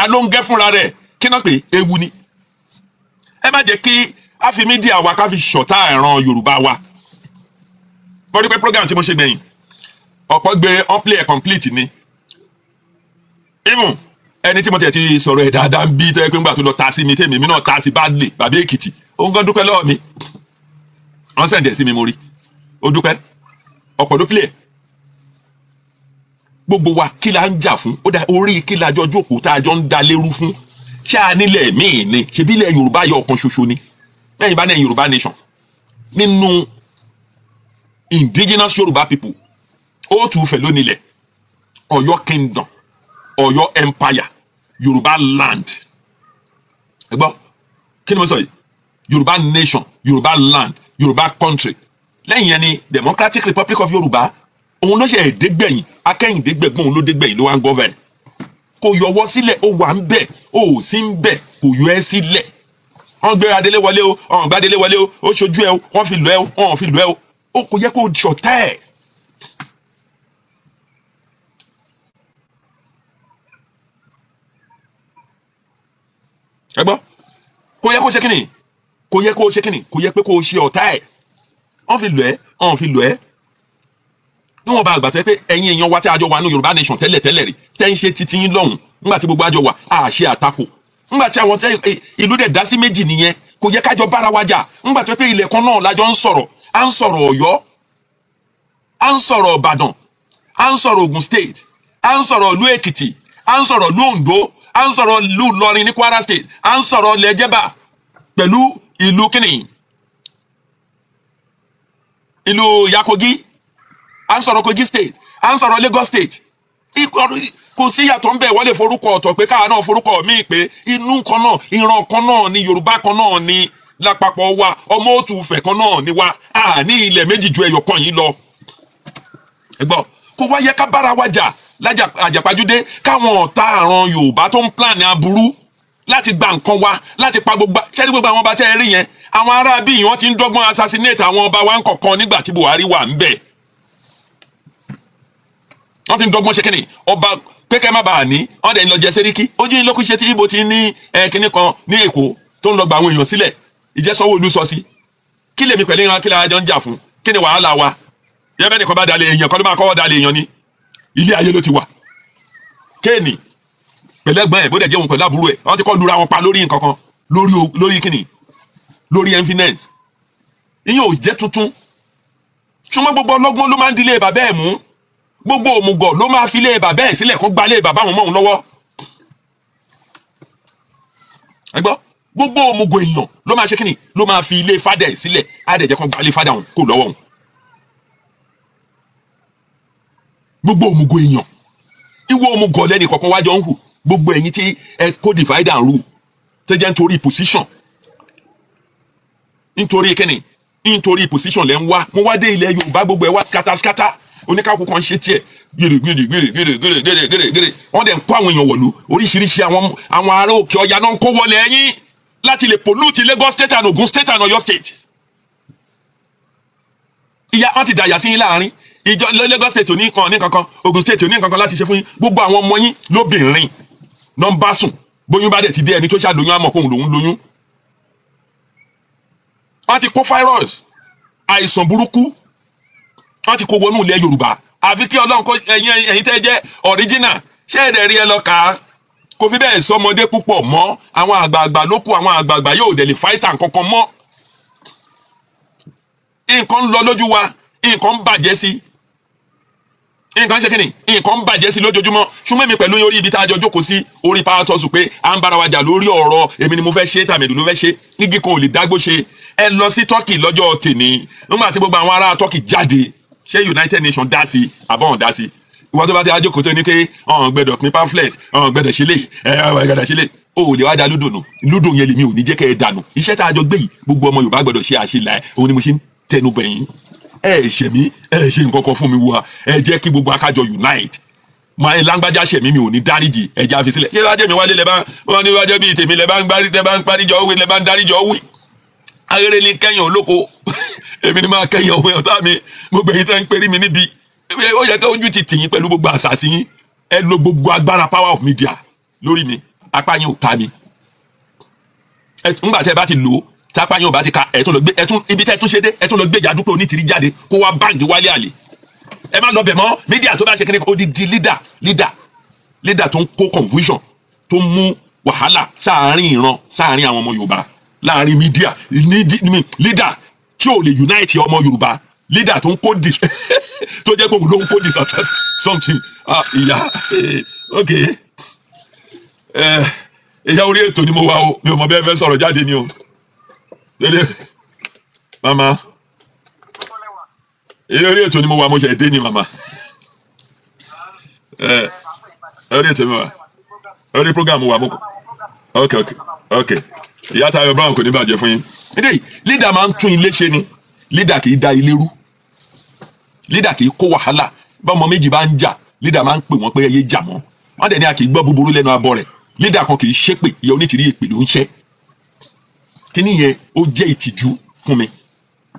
alóńgẹ́ fúnra rẹ̀ kí náà pé ewu ni ẹ má jẹ́ kí a fi mídíà wa ká fi ṣọ̀tá ẹ̀ràn Yorùbá wa mo rí pé program tí mo ṣe gbẹ̀yìn ọ̀pọ̀ gbé unplay ẹ̀ complete ni even ẹni tí mo tẹ̀ ti sọ̀rọ̀ ẹ̀ dáadáa ń bí tó yẹ pé ńgbà tó lọ ta sí mi tèmi náà ta sí badly bàbá Èkìtì ó ń gan dúpẹ́ lọ́wọ́ mi wọ́n sẹ̀ǹdẹ̀ sí mi mo rí ó dúpẹ́ ọ̀pọ̀ ló play ẹ̀ gbogbo wa kí la ń jà fún ó dá orí kí la jọ jókòó tá a jọ ń da lérú fún ṣáà nílẹ̀ míì ni ṣebí ilẹ̀ Yorùbá yọ ọ̀kan ṣoṣo ni lẹ́yìn bá ní Yorùbá nation nínú indigenous Yorùbá people ó tù fẹ̀ lónìlẹ̀ Ọ̀yọ́ kingdom Ọ̀yọ́ empire Yorùbá land ẹ gbọ́ kí ni mo sọ yìí Yorùbá nation Yorùbá land Yorùbá country lẹ́yìn yẹn ni Democratic Republic of Yorùbá òun ló ṣe ẹ̀ẹ́dẹ́gbẹ̀yìn akẹ́yìndégbẹ̀gbọ́n òun ló dégbẹ̀yìn ló wá ń gọ́vẹ̀ kò yọwọ́ sílẹ̀ ó wà ń bẹ̀ ó sì ń bẹ̀ kò yọ ẹ́ sílẹ̀ wọ́n gbé Adélé wọlé o wọ́n gbé Adélé wọlé o ó ṣojú ẹ o wọ́n fi lọ ẹ o wọ́n fi lọ ẹ o ó kò yẹ kó ṣọ̀tá ẹ̀ ẹ gbọ́ kò yẹ kó ṣe kíni kò yẹ kó ṣe kíni kò yẹ pé kó ṣe ọ̀tá ẹ̀ wọ́n fi lọ ẹ́ wọ́n fi lọ ẹ́ níwọ̀n bá àgbà tó yẹ pé ẹ̀yin èèyàn wa tí a jọ wà ní Yorùbá nation tẹ́lẹ̀ tẹ́lẹ̀ rí tẹ́ ń ṣe titi yín lọ́hùn nígbà tí gbogbo àjọ wà á ṣe àtakò nígbà tí àwọn ìlú dẹ̀ dá sí méjì nìyẹn kò yẹ kájọ bára wa jà nígbà tó yẹ pé ilẹ̀ kan náà lájọ ń sọ̀rọ̀ à ń sọ̀rọ̀ Ọ̀yọ́ à ń sọ̀rọ̀ Ìbàdàn à ń sọ̀rọ̀ Ògùn state à ń sọ̀rọ̀ ìlú Èkìtì à ń sọ̀rọ̀ ìlú Oǹdó à ń sọ̀rọ̀ ìlú Ìlọrin ní Kwara state à ń sọ̀rọ̀ ilẹ̀ Jẹ̀bà pẹ̀lú ìlú kínní ìlú Yakogi à ń sọ̀rọ̀ Kogi state à ń sọ̀rọ̀ Lagos state kò sí yàtọ̀ ń bẹ̀ wọ́n lè forúkọ ọ̀tọ̀ pé káà náà forúkọ míì pé inú kan náà ìran kan náà ni Yorùbá kan náà ni lápapọ̀ wa ọmọ òtún fẹ̀ kan náà ni wa ní ilẹ̀ méjì ju ẹyọ kan yìí lọ. ẹ gbọ́ kó wá yẹ ká bára wa jà lájà àjàpájúdé káwọn ọ̀tá àrùn Yorùbá tó ń plan aburú láti gba nǹkan wa láti pa gbogbo ṣẹ́ni gbogbo àwọn ọba tẹ́ ẹ rí yẹn àwọn ará bíi wọ́n ti ń dọ́gbọ́n assassinate àwọn ọba wa ń kọ̀ọ̀kan nígbà tí Buhari wà ń bẹ̀. wọ́n ti ń dọ́gbọ́n ṣe kíni ọba kékeré má bàa ní wọ́n dẹ̀ ń lọ jẹ sẹ́ríkì ojú yín ló kú ṣe tí ibo ti ní kinní kan ní Èkó tó ń lọ gba àwọn èèyàn sílẹ̀ ìjẹ́ Sanwó-Olú sọ sí kí lèmi pẹ̀lú ìran kí lè àjọ ń jà fún kí ni wàhálà wa yẹ bẹ́ẹ̀ nìkan bá dalẹ̀ èèyàn kan ló máa kọ́wọ́ dalẹ̀ èèyàn ní ilé ayé ló ti wà kéènì pẹ̀lú ẹgbọ́n ẹ̀ bó dẹ̀ jẹ́ òun pẹ̀lú àbúrò ẹ̀ wọ́n ti kọ́ lura wọn pa lórí nǹkan kan lórí kíni lórí evidence ìyẹn ò jẹ́ tuntun ṣùgbọ́n gbogbo ọlọ́gbọ́n ló máa ń dilé bàbá ẹ̀ mú gbogbo òmùgọ̀ ló máa fi lé bàbá ẹ̀ sílẹ̀ kó gbalé bàbá àwọn ọmọ òun lọ́wọ́ ẹ gbọ́ gbogbo òmùgọ̀ èèyàn ló máa ṣe kíni ló máa fi ilé fádà ẹ̀ sílẹ̀ á dẹ̀ jẹ́ kó gbalé fádà òun kó lọ́wọ́ òun gbogbo òmùgọ̀ èèyàn ìwọ òmùgọ̀ lẹ́nì kọ̀ọ̀kan wájọ ń hù gbogbo ẹ̀yin tí ẹ kó divide and rule tó jẹ́ nítorí position nítorí kíni nítorí position lẹ́ ń wá mo wá dé ilẹ̀ Yorùbá gbogbo ẹ̀ wá skátá oníkàkú kan ṣe tiẹ̀ gèrè wọ́n dẹ̀ ń kó àwọn èèyàn wọ̀lú oríṣiríṣi àwọn ará òkè ọya náà ń kó wọlé ẹ̀yìn láti lè pollute Lagos state and Ogun state and Ọ̀yọ́ state ìyá wọn ti dàyà sí yín láàrin ìjọ Lagos state ò ní kankan Ogun state ò ní kankan láti ṣe fún yín gbogbo àwọn ọmọ yín lóbìnrin náà ń bá sùn bóyún bá dẹ̀ ti dé ẹni tó ṣàlóyún àmọ́ kóhun lòún lóyún wọ́n ti kó virus àìsàn burúkú wọ́n ti kó wọnú ilẹ̀ Yorùbá àfi kí Ọlọ́run kó ẹ̀yin tẹ́ jẹ́ original ṣé ẹ̀rẹ̀ rí ẹ lọ kà á kò fi bẹ́ẹ̀ sọmọdé púpọ̀ mọ́ àwọn àgbààgbà ló kù àwọn àgbààgbà yóò dẹ̀ lè fáìtà nǹkankan mọ́ nǹkan ń lọ lójú wa nǹkan ń bàjẹ́ sí nǹkan ṣe kíni nǹkan ń bàjẹ́ sí lójoojúmọ́ ṣùgbọ́n èmi pẹ̀lú orí ibi tá a jọ jókòó sí orí pàtọ́sù pé à ń bára wa jà lórí ọ̀rọ̀ èmi ni mo fẹ́ ṣe tàmẹ̀dù ló fẹ́ ṣe nígi kan ò lè dágbó ṣe ẹ lọ sí Turkey lọ́jọ́ tèmi nígbà tí gbogbo àwọn ará Turkey jáde ṣé United Nations dá sí àbọ̀n dá sí ìwọ́n tó bá ti ajókòó tó ní pé ọ̀hún gbẹdọ̀ pín pamphlet ọ̀hún gbẹdọ̀ ṣẹlẹ̀ gbẹdọ̀ ṣẹlẹ̀ o lè wá da lúdò nù lúdò yẹn lèmi ò ní jẹ́ kẹ́ ẹ dànù iṣẹ́ tá a jọ gbé yìí gbogbo ọmọ Yorùbá gbẹdọ̀ ṣe àṣelà ẹ̀ òun ni mo ṣe ń tẹnu bẹ̀yìn ẹ ṣe mí ẹ ṣe nǹkan kan fún mi wá ẹ jẹ́ kí gbogbo akájọ unite máa ń lágbájá ṣẹ̀mí mi ò ní dáríjì ẹ̀jẹ̀ àfi sílẹ̀ ṣé wájẹ́ mi wálé lẹ́bàá wọn ní wájẹ́ bíi tèmi lẹ́bàá ń paríjọ wí lẹ́bàá ń dáríjọ wí agere ní kẹ́yìn olóko èmi ni máa kẹ́yìn ọ̀hún ọ̀tá mi gbogbo èyí tẹ́ ń perí mi níbi ó yẹ kí ojú ti tì yín pẹ̀lú gbogbo àṣàṣì yín ẹ lo gbogbo agbára power of media lórí mi apá yín ò ká mi ńgbà tẹ́ bá ti lò ó tápá yín ò bá ti ka ẹ̀tún lọ gbé ẹ̀tún ibi tẹ́ tún ṣe dé ẹ̀tún lọ gbé ìjà dúpẹ́ onítìrí jáde kó wá báǹgì wálé àlè ẹ má lọ bẹ̀ mọ́ mídíà tó bá ṣe kíni ó di leader tó ń kó confusion tó ń mú wàhálà sáàárín ìran sáàárín àwọn ọmọ Yorùbá láàárín mídíà leader tí ò lè unite ọmọ Yorùbá leader tó ń kó tó jẹ́ gbogbo ló ń kó something ìyá ok ìyá orí ètò ni mo wá o mi ò mọ bí ẹ fẹ́ sọ̀rọ̀ jáde ni o lele mama orí ètò ni mo wá mo ṣe dé ni mama orí ètò mi wá orí program mo wá mo ok ìyá Táyọ̀ Brown kò ní bàjẹ́ fún yín nídìí leader máa ń tún ilé ṣe ni leader kì í da ilé rú leader kì í kó wàhálà bá ọmọ méjì bá ń jà leader máa ń pè wọ́n pé ẹyẹ jà mọ́ wọ́n dẹ̀ ní a kì í gbọ́ búburú lẹ́nu abọ́ rẹ̀ leader kan kì í ṣépè ìyá onítìrí èpè ló ń ṣẹ́ kíní yẹn ó jẹ́ ìtìjú fún mi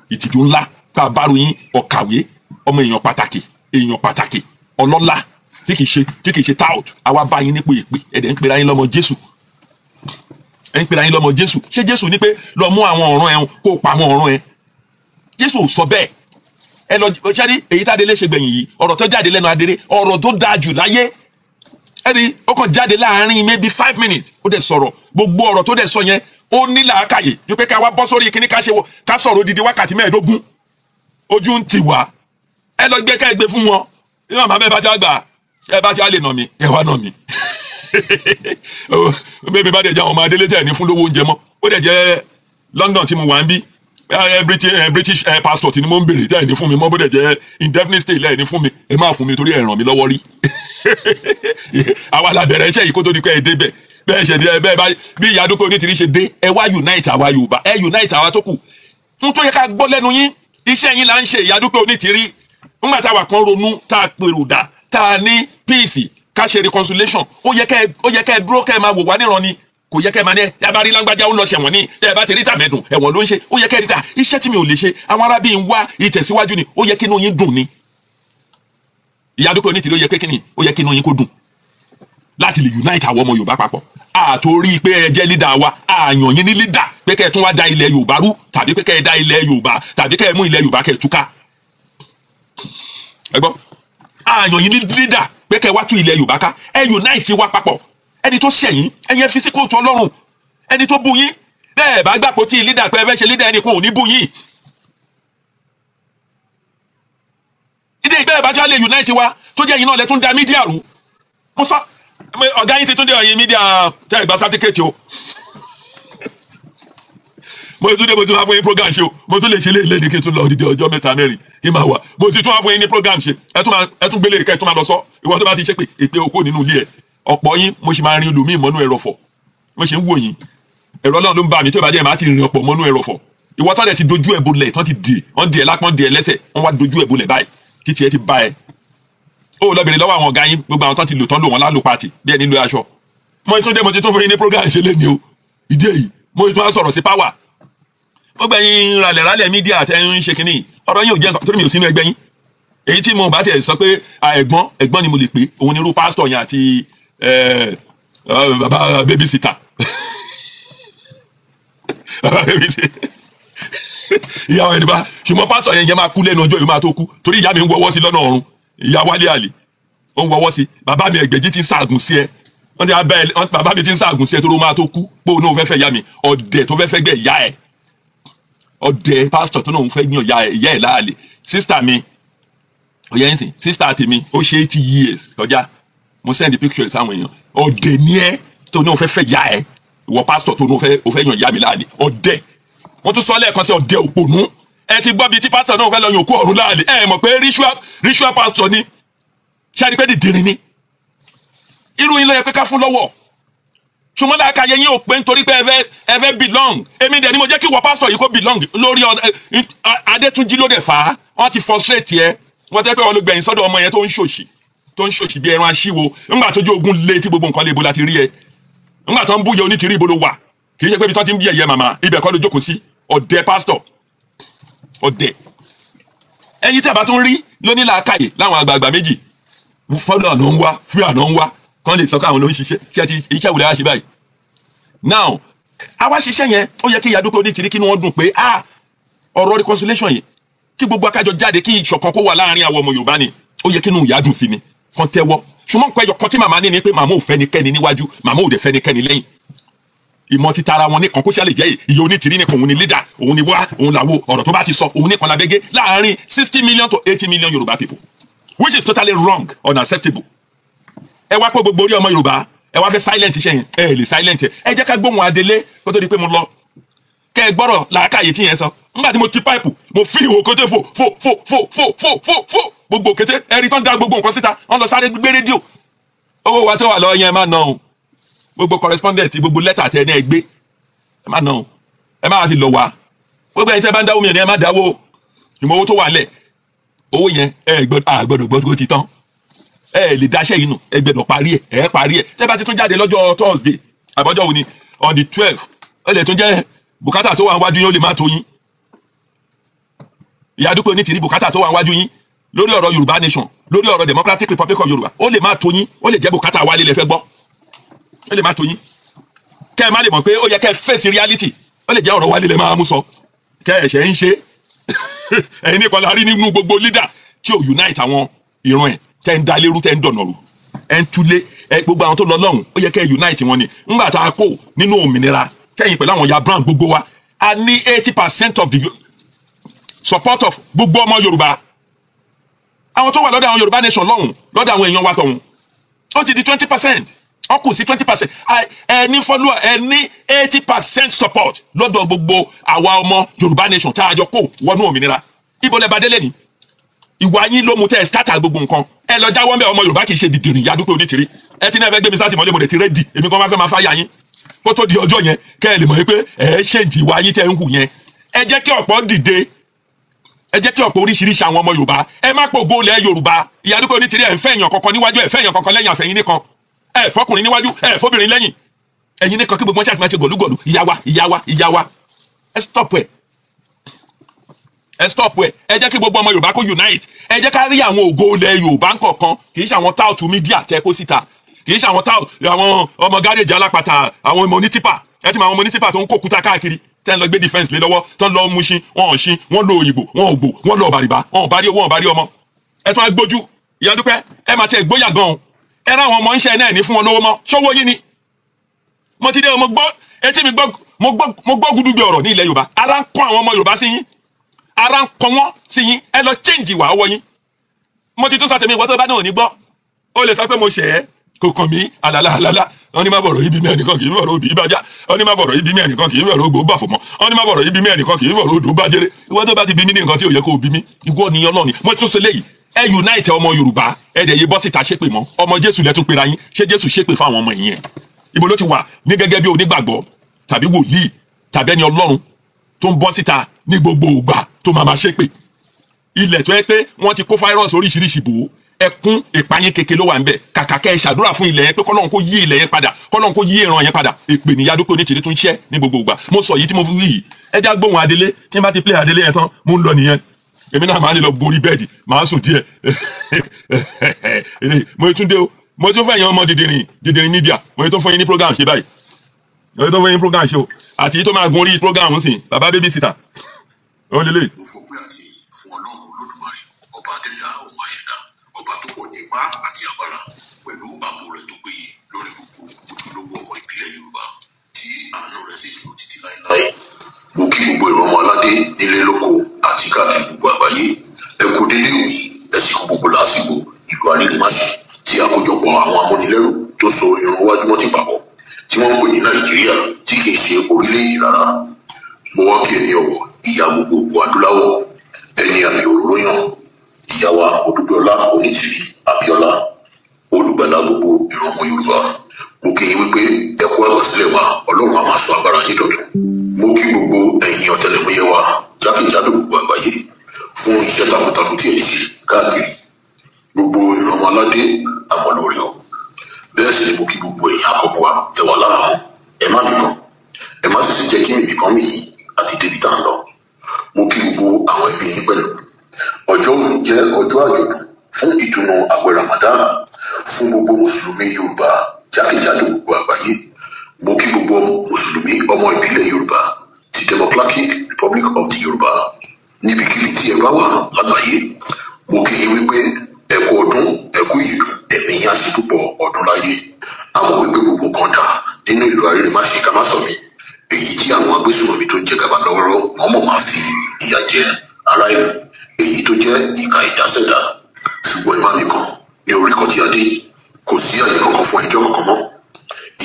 ìtìjú ńlá tá a bá ru yín ọ̀kàwé ọmọ èèyàn pàtàkì ọlọ́lá tí kì í ṣe tout àwa bá yín nípò èpè ẹ̀dẹ̀ ń pera yín lọ́mọ Jésù ẹ̀yin pèrè ayín lọ́mọ Jésù ṣé Jésù ní pé lọ mú àwọn ọ̀ràn ẹ̀ kó pa àwọn ọ̀ràn ẹ̀? Jésù ò sọ bẹ́ẹ̀. Ẹ lọ ṣẹ́rí èyí tá Adélé ṣe gbẹ̀yìn yìí, ọ̀rọ̀ tó jáde lẹ́nu Adélé, ọ̀rọ̀ tó dáa jù láyé. Ẹni ó kàn jáde láàárín maybe 5 minutes ó dẹ̀ sọ̀rọ̀, gbogbo ọ̀rọ̀ tó dẹ̀ sọ yẹn ó ní làákàyè ju pé ká wá bọ́ sórí kíní ká sọ̀rọ̀ odidi wákàtí 15 ojú ń tì wá. Ẹ lọ gbé ká ẹ gbé fún wọn, ní màmá bẹ́ẹ̀ bá ti gbà ẹ bá ti wá lè nà mí ẹ wá nà mí. Bẹ́ẹ̀ bá dẹ̀ jẹ́ àwọn ọmọ Adélé tẹ̀ ní fún lówó oúnjẹ mọ́, ó dẹ̀ jẹ́ London tí mo wà ń bí British passport ni mo ń bèrè tẹ̀ ní fún mi mọ́, bó dẹ̀ jẹ́ indefinite stay lẹ́ẹ̀ ní fún mi, ẹ máa fún mi torí ẹ ràn mí lọ́wọ́ rí. Àwa la bẹ̀rẹ̀ iṣẹ́ yìí kó tó di pé ẹ débẹ̀, bẹ́ẹ̀ ṣe bẹ́ẹ̀ bá bí Ìyá Dúpẹ́ Onítìrí ṣe dé, ẹ wá unite àwa Yorùbá, ẹ unite àwa tó kù. N tó yẹ ká gbọ́ lẹ́nu yín, iṣẹ́ yín là ń ṣe Ìyá Dúpẹ́ Onítìrí. Nígbà táwa kan ronú, tá a pèrò dà, tá a ní peace, ká ṣe reconciliation, ó yẹ kẹ́ dúró kẹ́ máa wò wá níran ni, kò yẹ kẹ́ máa ní ẹ bá rí lágbájá ó lọ ṣẹ̀wọ̀n ní ẹ bá ti rí tàmẹ́dùn ẹ̀wọ̀n ló ń ṣe, ó yẹ kẹ́ rí ká iṣẹ́ tí mi ò lè ṣe àwọn arábí ń wá ìtẹ̀síwájú ni, ó yẹ kí inú yín dùn ni. Ìyá Dúpẹ́ Onítìrí ó yẹ kí inú yín kó dùn láti lè unite àwọn ọmọ Yorùbá papọ̀. Àtòrí pé ẹ jẹ́ leader wa, àyàn yín ní leader pé kẹ́ ẹ tún wá da ilẹ̀ Yorùbá rú, tàbí pé kẹ́ ẹ da ilẹ̀ Yorùbá, tàbí kẹ́ ẹ mú ilẹ̀ Yorùbá kẹ́ ẹ túká. Ẹ gbọ́, àyàn yín ní leader pé kẹ́ ẹ wá tú ilẹ̀ Yorùbá ká, ẹ unite wa papọ̀. Ẹni tó ṣẹ̀yìn ẹ̀yẹn fi sí kóòtù Ọlọ́run, ẹni tó bú yín bẹ́ẹ̀ bá gbàpò tí leader pé ẹ fẹ́ ṣe leader ẹni kan ò ní bú yín. Ìdí ìgbẹ́ ìbájá lè unite wa tó jẹ́ yín náà lẹ́tún da mídíà rú. Mo sọ ọ̀gá yín ti tún dé ọ̀yin mídíà tẹ́ ìgbà sátíkẹ́ẹ̀tì o. Mo tún wá fún yín program ṣe o, mo tún lè ṣe léèlé ní kí n tún lọ odidi ọjọ́ 3-4 kí n máa wà. Mo ti tún wá fún yín ní program ṣe, ẹ tún gbélé kẹ́ ẹ tún máa lọ sọ, ìwọ tó bá ti ṣe pé èpè okó nínú ilé ẹ̀. Ọ̀pọ̀ yín mo sì máa rin olùmí mọ́nú ẹrọ̀fọ̀, mo sì ń wò yín, ẹ̀rọ Ọlọ́run ló ń bá mi tí ó bá jẹ́ màá ti rìn ọ̀pọ̀ mọ́nú ẹrọ̀fọ̀. Ìwọ tó dẹ̀ ti dojú ẹ̀ bolẹ̀ tán ti dì, wọ́n di ẹ̀ lápọ́n di ẹ̀ lẹ́sẹ̀, wọ́n wá dojú ẹ̀ bolẹ̀ báyìí títí ẹ ti bá ẹ. Ó lọ bèrè lọ́wọ́ àwọn ọ̀gá yín, gbogbo àwọn tán ti lò tán lò wọ́n lálò pàtì bí ẹni lo aṣọ. Mo ti tún fún yín ní program ṣe léni o, ìdí èyí mo tún wá sọ̀rọ̀ sí power. Ó gbẹ̀yìn ralẹ̀ mídíà tẹ́ ń ṣe kínní, ọ̀rọ̀ yín ò jẹ́ nǹkan torí mi ò sínú ẹgbẹ́ yín. Èyí tí mo bá tiẹ̀ sọ pé ẹ̀gbọ́n ni mo lè pè, òun ni irú pásítọ̀ yẹn àti baba babysitter. Baba babysitter. Ìyá wọn ẹni bá ṣùgbọ́n pásítọ̀ yẹn máa kú lẹ́nu ọjọ́ yìí máa tó kú torí ìyá mi ń wọ́wọ́ sí lọ́nà ọ̀run, ìyá Wálé Àlè ó ń wọ́wọ́ sí, bàbá mi Ẹgbẹ̀jì ti ń ṣaàgùn sí ẹ, wọ́n ti abẹ́ bàbá mi ti ń ṣaàgùn sí ẹ tó ló máa tó kú pé òun náà fẹ́ fẹ́ ìyá mi, ọ̀dẹ̀ tó fẹ́ fẹ́ gbẹ̀ ìyá ẹ̀, ọ̀dẹ̀ pásítọ̀ tó náà fẹ́ yàn ìyá ẹ̀ láàlè. Sísítà mi ọ̀yẹ́ ń sìn, sísítà tèmi ó ṣe 80 years kọjá, mo send the pictures sáwọn èèyàn, ọ̀dẹ̀ ni ẹ tó náà fẹ́ fẹ́ ìyá ẹ̀, ìwọ pásítọ̀ tó náà fẹ́ yàn ìyá mi láàlè, ọ̀dẹ̀. Wọ́n tún sọ lẹ́ẹ̀kan sí ọ̀dẹ̀ òpònú. Ẹ ti gbọ́ bíi tí pásítọ̀ náà fẹ́ lọ yàn òkú ọ̀run láàlè, ẹ mọ̀ pé ritual pastor ni, ṣáàrí pé dìdìrín ni. Irú yín ló yẹ pé ká fún lọ́wọ́. Ṣùgbọ́n láàka yẹ yín ò pé nítorí pé ẹ fẹ́ belong. Èmi dẹ̀ ni mo jẹ́ kí ìwọ pásítọ̀ yìí kó belong lórí Adétúnjí ló dẹ̀ fà á. Wọ́n ti frustrate yẹ. Wọ́n tẹ́ pé wọ́n ló gbẹ̀yìn sọ́dọ̀ ọmọ yẹn tó ń ṣòṣì bí ẹran aṣíwo. Nígbà tójú ogun lé tí gbogbo nǹkan lè bo láti rí ẹ. Nígbà tó ń búyẹ Onítìrí ibo ló wà. Kì í ṣe pé ibi tó ti ń bí ẹ̀yẹ màmá ibẹ̀ kọ́ ló jókòó sí. Ọ̀dẹ̀ pásítọ̀, ọ̀dẹ̀. Ẹ̀yin tí a bá tún rí lóní làákàyè láwọn àgbààgbà méjì, fọ́lọ́ àná ń wá, fún àná ń wá, kán lè sọ káwọn ló ń ṣiṣẹ́, iṣẹ́ ìwòlẹ́ wá ṣe báyìí. Now, àwa ṣiṣẹ́ yẹn, ó yẹ kí Ìyá Dúpẹ́ Onítìrí kí wọ́n dùn pé ọ̀rọ̀ reconciliation yìí, kí gbogbo akájọ jáde kí ìṣọ̀kan kó wà láàárín àwọn ọmọ Yorùbá ni, ó yẹ kí inú ìyá dùn sí ni, kán tẹ́wọ́. Ṣùgbọ́n nǹkan ẹyọ kan tí màmá ní ni pé màmá ò fẹ́ nikẹ́ni níwájú, màmá ò dẹ̀ fẹ́ nikẹ́ni lẹ́yìn. Ìmọ̀ ti tara wọn nìkan kó ṣàlè jẹ́ Ìyá Onítìrí nìkan, òun ni leader, òun ni wá, òun làwo, ọ̀rọ̀ tó bá ti sọ, òun nìkan labẹ́gẹ́ láàárín 60 million to 80 million Yorùbá people, which is totally wrong, unacceptable. Ẹ wá pé gbogbo orí ọmọ Yorùbá, ẹ wá fẹ́ silent iṣẹ́ yẹn, ẹ lè silent ẹ. Ẹ jẹ́ ká gbóhùn Adélé kó tó di pé mo lọ. Kẹ́ ẹ gbọ́rọ̀ làákàyè tí yẹn sọ. Nígbà tí mo ti pipe, mo fi ìwò kété fò. Gbogbo kété, ẹ̀rí tán dá gbogbo nǹkan síta, wọ́n lọ sáré gbé rédíò. Owó wa tó wà lọ yẹn má ná o. Gbogbo correspondent, gbogbo lẹ́tà tẹ ní ẹ gbé. Ẹ má ná o. Ẹ má fi lọ wá. Gbogbo ẹni tẹ́ bá ń dáwó mi ẹ má dáwó. Ìmọ̀ owó tó wà lẹ̀. Owó yẹn gbọ́dọ̀ ti tán. Ẹ lè dáṣẹ́ yìí nù, ẹ gbọ́dọ̀ parí ẹ̀. Tẹ́ bá ti tún jáde lọ́jọ́ Thursday, àbọ̀jọ́ wo ni on the 12th, ó lè tún jẹ́ bùkátà tó wà níwájú yín ó lè má tó yín. Ìyá Dúpẹ́ Onítìrí bùkátà tó wà níwájú yín lórí ọ̀rọ̀ Yorùbá nation, lórí ọ̀rọ̀ Democratic Republic of Yorùbá, ó lè má tó yín, ó lè jẹ́ bùkátà wálé lẹ fẹ́ gbọ́. Ó lè má tó yín. kẹ́ ẹ má lè mọ̀ pé ó yẹ kẹ́ ẹ face reality. Ó lè jẹ́ ọ̀rọ̀ wa lílẹ̀ máa mú sọ kẹ́ ẹ ṣe ń ṣe ẹ̀yin nìkan la rí nínú gbogbo leader tí ò unite àwọn ìran ẹ̀ tẹ́ ń da lérú tẹ́ ń dọ̀nà rú ẹ̀ ń túlé gbogbo àwọn tó lọ lọ́hùn ó yẹ kẹ́ ẹ unite wọn ni ńgbà tá a kó nínú òmìnira kẹ́yìn pẹ̀lú àwọn ya brown gbogbo wa a ní 80% of the support of gbogbo ọmọ Yorùbá àwọn tó wà lọ́dọ̀ àwọn Yorùbá nation lọ́hùn lọ́dọ̀ àwọn èèyàn wa tọ̀hún ó ti di 20% ó kù sí 20%. ẹni follower ẹni 80% support lọ́dọ̀ gbogbo àwa ọmọ Yorùbá nation tá a jọ kó wọnú òmìnira ibo lẹ bá délé ni ìwà yín ló mú tẹ ẹ scatter gbogbo nǹkan ẹ lọ jáwọ́ ńbẹ̀ ọmọ Yorùbá kì í ṣe dìdìrìn yadúpẹ́ onítìrí ẹ ti náà fẹ́ gbé mi sátìmọ́lé mo lè ti rẹ́dì èmi kan máa fẹ́ máa fáyà yín kó tó di ọjọ́ yẹn kẹ́ ẹ lè mọ̀ pé ẹ ṣèǹtì ìwà yín tẹ́ ń hù yẹn ẹ jẹ́ kí ọ̀pọ̀ dìde ẹ jẹ́ kí ọ̀pọ̀ oríṣiríṣi àwọn ọmọ Yorùbá ẹ má pògo lẹ̀ Yorùbá ìyàdúpẹ́ onítìrí ẹ̀ ń fẹ́ èèyàn kankan níwájú ẹ̀ fẹ́ èèyàn kankan lẹ́yìn àfẹ́yìn nìkan ẹ̀ fọkùnrin níwájú ẹ̀ fóbìnrin lẹ́yìn ẹ̀yin nìkan kí gbogbo wọn ṣàtìmọ́ ṣe gòlúgòlú ìyá wa ẹ stop ẹ ẹ jẹ́ kí gbogbo ọmọ Yorùbá kó unite ẹ jẹ́ ká rí àwọn ògo ilẹ̀ Yorùbá ńkọ̀ọ̀kan kì í ṣe àwọn táùtù mídíà tẹ́ kó síta kì í ṣe àwọn táùtù àwọn ọmọ gáréèjì alápatà àwọn ọmọ onítìpà ẹ ti mọ àwọn ọmọ onítìpà tó ń kó kúta káàkiri tẹ́ ń lọ gbé defence lé lọ́wọ́ tó ń lọ Mùṣín wọn ò ṣin wọn lo òyìnbó wọn ò gbò wọn lọ bàrìbá wọn ò bá rí owó wọn ò bá rí ọmọ ẹ tún á gbójú ìyàdúpẹ́ ẹ máa tẹ ìgbóyà gan ẹ rá àwọn ọmọ ń ṣe náà ní fún wọn lówó mọ́ ṣówó yín ni mo ti dé mo gbọ́ etí mi gbọ́ mo gbọ́ gúdúgbẹ ọ̀rọ̀ ní ilẹ̀ Yorùbá ara ń kọ́ àwọn ọmọ Yorùbá sí yín ara ń kọ́ wọ́n sí yín ẹ lọ change ìwà ọwọ́ yín mo ti tún sátẹ̀mí ìwọ́ tó bá náà ní gbọ́ ó lè sọ pé mo ṣẹ̀ ẹ́ kò kàn mí àlàlà wọ́n ní má bọ̀rọ̀ ibi mi ẹnìkan kì í bọ̀rọ̀ òbí ìbàjá wọ́n ní má bọ̀rọ̀ ibi mi ẹnìkan kì í bọ̀rọ̀ ògbó bàfọ̀ mọ́ wọ́n ní má bọ̀rọ̀ ibi mi ẹnìkan kì í bọ̀rọ̀ odò bàjẹ́rẹ́ ìwọ́ tó bá ti bí mi ní nǹkan tí ò yẹ kó o bí mi ìwọ nìyẹn lọ́ni mo tún ṣe léyìí ẹ unite ọmọ Yorùbá ẹ dẹ̀ yé bọ́ síta ṣépè mọ́ ọmọ Jésù lẹ́tún pera yín ṣé Jésù ṣépè fún àwọn ọmọ ìyẹn ibo ló ti wà ní gẹ́gẹ́ bí onígbàgbọ́ tàbí wòlíì tàbí ẹni Ọlọ́run tó ń bọ́ síta ní gbogbo ìgbà tó máa ṣépè ilẹ̀ tó yẹ pé wọ́n ti kó fáírọ́ọ̀sì oríṣiríṣi bò ó ẹkún ìpayín kékeré ló wà ńbẹ̀ kàkà kẹ́ ẹ ṣàdúrà fún ilẹ̀ yẹn pé kọ́lọ́run kó yí ilẹ̀ yẹn padà kọ́lọ́run kó yí ìran yẹn padà èpè ní Ìyádúpẹ́ Onítìrí tún ṣẹ́ ní gbogbo ìgbà mo sọ yìí tí mo fi wí yìí ẹ já gbóhùn Adélé tí n bá ti play Adélé yẹn tán mo ń lọ nìyẹn èmi náà máa lè lọ borí bẹ́ẹ̀dì máa sùn díẹ̀ mo tún dé o mo tún fẹ́ yan ọmọ dìdìrín media mo tún fún yín ní program ṣe báyìí mo tún fún yín ní program ṣe o àti tó máa gun orí program ń sìn bàbá baby sitter ó lélẹ̀. mo fọpẹ́ àti fún Ọlọ́run Olódùmarè ọba adẹ́dá òun àṣẹdá ọba tó pọ̀ ní ipá àti agbára pẹ̀lú ààbò rẹ̀ tó péye lórí gbogbo ojúlówó ọmọ ìbílẹ̀ Yorùbá tí àánú rẹ̀ sì dúró títí láéláé. mo kí gbogbo ìrọmọ aládé nílé lóko àti káàkiri gbogbo àgbáyé ẹ kú dédé òyì ẹ sì kú gbogbo lásìkò ìlú Arìnrìnmáṣe tí àkójọpọ̀ àwọn amúnilẹ́rù tó so irun wájú mọ́ ti pàpọ̀ tí wọ́n ń pè ní Nàìjíríà tí kì í ṣe orílẹ̀-èdè rárá. mo wá kí ẹni ọ̀wọ̀ ìyá gbogbo adúláwọ̀ ẹni àmì òróró yàn ìyá wa Odùduọlá Onítìrí Abíọ́lá olùgbàlà gbogbo ìran ọmọ Yorùbá. mo kí yín wípé ẹ kú àgbàsílẹ̀ wa Ọlọ́run á máa sọ agbára yín dọ̀tun. mo kí gbogbo ẹ̀yin ọ̀tẹlẹ̀múyẹ́ wa jákèjádò gbogbo àgbáyé fún iṣẹ́ takuntakun tí ẹ ṣe káàkiri gbogbo ìran ọmọ aládé àmọ̀lórí o. bẹ́ẹ̀ sì ni mo kí gbogbo ẹ̀yin àkọ́kọ́ wa ẹ wà láàmú ẹ má bìkan ẹ má sì sì jẹ́ kí mímìkan mi yìí àti débi tá à ń lọ. mo kí gbogbo àwọn ẹbí yín pẹ̀lú ọjọ́ òní jẹ́ ọjọ́ àjọ̀dún fún ìtùnú àwẹ̀ Ramadan fún gbogbo mùsùlùmí Yorùbá jákèjádò gbogbo àgbáyé. mo kí gbogbo mùsùlùmí ọmọ ìbílẹ̀ Yorùbá ti Democratic Republic of the Yorùbá níbikíbi tí ẹ bá wà lágbàáyé. mo kí yín wípé ẹ kú ọdún ẹ kú ìdùn ẹ̀mí yín á sì púpọ̀ ọdún láyé. a mọ̀ wípé gbogbo kan dà nínú ìlú Arìnrìnmáṣe ká má sọ mí èyí tí àwọn agbésùnmọ̀mí tó ń jẹ gàba lọ́wọ́rọ́ wọ́n mọ̀ máa fi ìyà jẹ ará ìlú èyí tó jẹ́ ìka ìdásẹ̀dá. ṣùgbọ́n ìmá nìkan ní orí kan tí a dé kò sí àyè kankan fún ẹjọ́ kankan mọ́.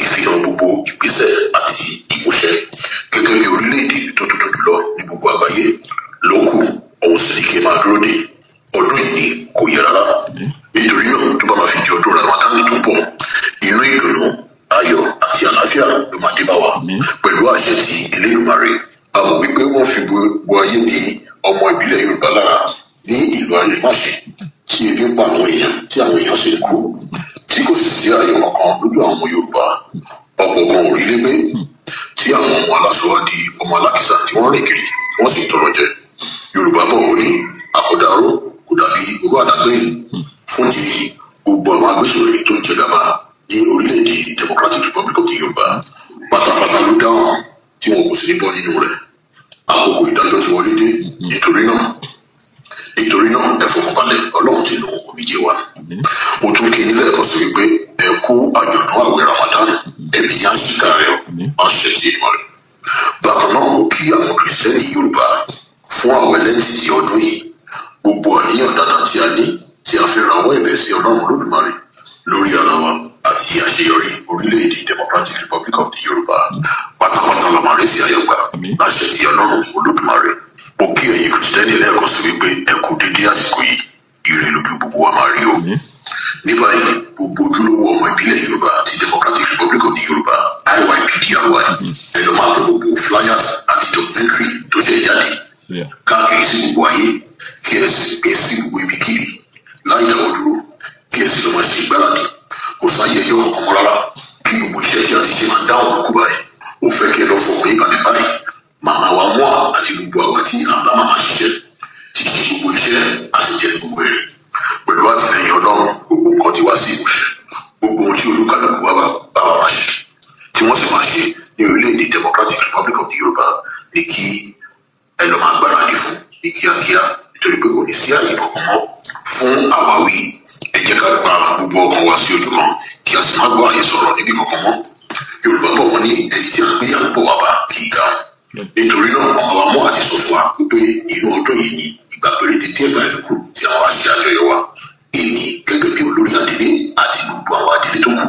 ìfihàn gbogbo ìgbésẹ̀ àti ìmúṣẹ gẹ́gẹ́ bí orílẹ̀-èdè tó tóbi jùlọ ní gbogbo àgbáyé ló kù òun sì ní kí ẹ máa dúró dé. ọdún yìí ni kò yẹ rárá nítorí náà tó bá máa fi di ọdún Ramadan tó ń bọ̀ inú ìdùnnú ayọ̀ àti àlàáfíà ló máa dé bá wa pẹ̀lú àṣẹ ti Elédùmarè. a mọ̀ wípé wọ́n fi gbogbo ayé ní ọmọ ìbílẹ̀ Yorùbá lára ní ìlú Arìnrìnmáṣe tí ebi ń pa àwọn èèyàn tí àwọn èèyàn sì ń kú tí kò sì sí ayọ̀ kankan lójú àwọn ọmọ Yorùbá. ọ̀pọ̀ kan ò rí légbé tí àwọn ọmọ aláṣọ wa di ọmọ alákìsà tí wọ́n rìn kiri wọ́n sì ń tọrọ jẹ. Yorùbá bọ̀ wọ́n ní àkọ́dàró kò dàbí irú àdágbéyìn fún ti gbogbo àwọn agbésùnmọ̀mí tó ń jẹ gàba ní orílẹ̀-èdè Democratic Republic of the Yorùbá. pátápátá ló dáhùn tí wọn kò sì ní bọ́ nínú rẹ̀. Àkókò ìdájọ́ ti wọlé dé. Nítorí náà ẹ fọkànbalẹ̀, Ọlọ́run ti nu omijé wa. Mo tún kí yín lẹ́ẹ̀kan sí wípé ẹ kú àjọ̀dún àwẹ̀ Ramadan, ẹ̀mí yá síta rẹ̀ àṣẹ sí ìmọ̀ rẹ̀. Bákan náà mo kí àwọn kìrìsìtẹ́nì Yorùbá fún àwẹ̀ lẹ́ǹtì ti ọdún yìí. Gbogbo àníyàn dáadáa tí a ní tí a fi rawọ́ ẹ̀bẹ̀ sí Ọlọ́run Olódùmarè lórí ara wa àti àṣeyọrí orílẹ̀-èdè Democratic Republic of the Yorùbá pátápátá la máa rí sí àyàgbá láṣẹ ti Ọlọ́run Olódùmarè. Mo kí ẹ̀yin kìrìsìtẹ́nì lẹ́ẹ̀kan sí wípé ẹ kú dédé àsìkò yìí, ire lójú gbogbo wa máa rí o. Ní báyìí gbogbo ojúlówó ọmọ ìbílẹ̀ Yorùbá ti Democratic Republic of the Yorùbá IYPDRY ẹ lọ máa gbé gbogbo flyers àti documentary tó ṣe jáde káàkiri sí gbogbo ayé kí ẹ sì gbé sí gbogbo ibikíbi láì dáwọ́ dúró kí ẹ sì lọ máa ṣe ìgbáradì. Kò sáyé ẹjọ́ kankan mọ́ rárá kí gbogbo iṣẹ́ tí a ti ṣe máa dáhùn lókù báyìí. Ó fẹ́ kí ẹ lọ fọkàn ìbàdàn báyìí. Màmá wa mú àti gbogbo àwa tí à ń bá màmá ṣiṣẹ́ ti ṣe gbogbo iṣẹ́ àṣejẹ gbogbo èrè. Pẹ̀lú àtìlẹyìn Ọlọ́run gbogbo nǹkan ti wá sí ìmúṣẹ. Gbogbo ohun tí olúkálùkù wa bá wa máa ṣe tí wọ́n sì máa ṣe ní orílẹ̀-èdè Democratic Republic of the Yorùbá ní kí ẹ lọ máa gbáradì fún ní kíákíá, nítorí pé kò ní sí àyè kankan mọ́ fún àwáwí. Ẹ jẹ́ ká gba gbogbo ọkàn wa sí ojú kan kí a sì má gbọ́ àyè sọ̀rọ̀ níbi kankan mọ́. Yorùbá bọ̀ wọ́n ní ẹni tí a gbé àpò wà bá kì í ga. Nítorí náà ọmọ wa mú àti sọ fún wa wípé inú ọdún yìí ni ìgbà péréte díẹ̀ báyìí ló kù tí àwọn àṣẹ àjọyọ̀ wa. Èmi gẹ́gẹ́ bí olórí àdílé àti gbogbo àwọn àdílé tó kù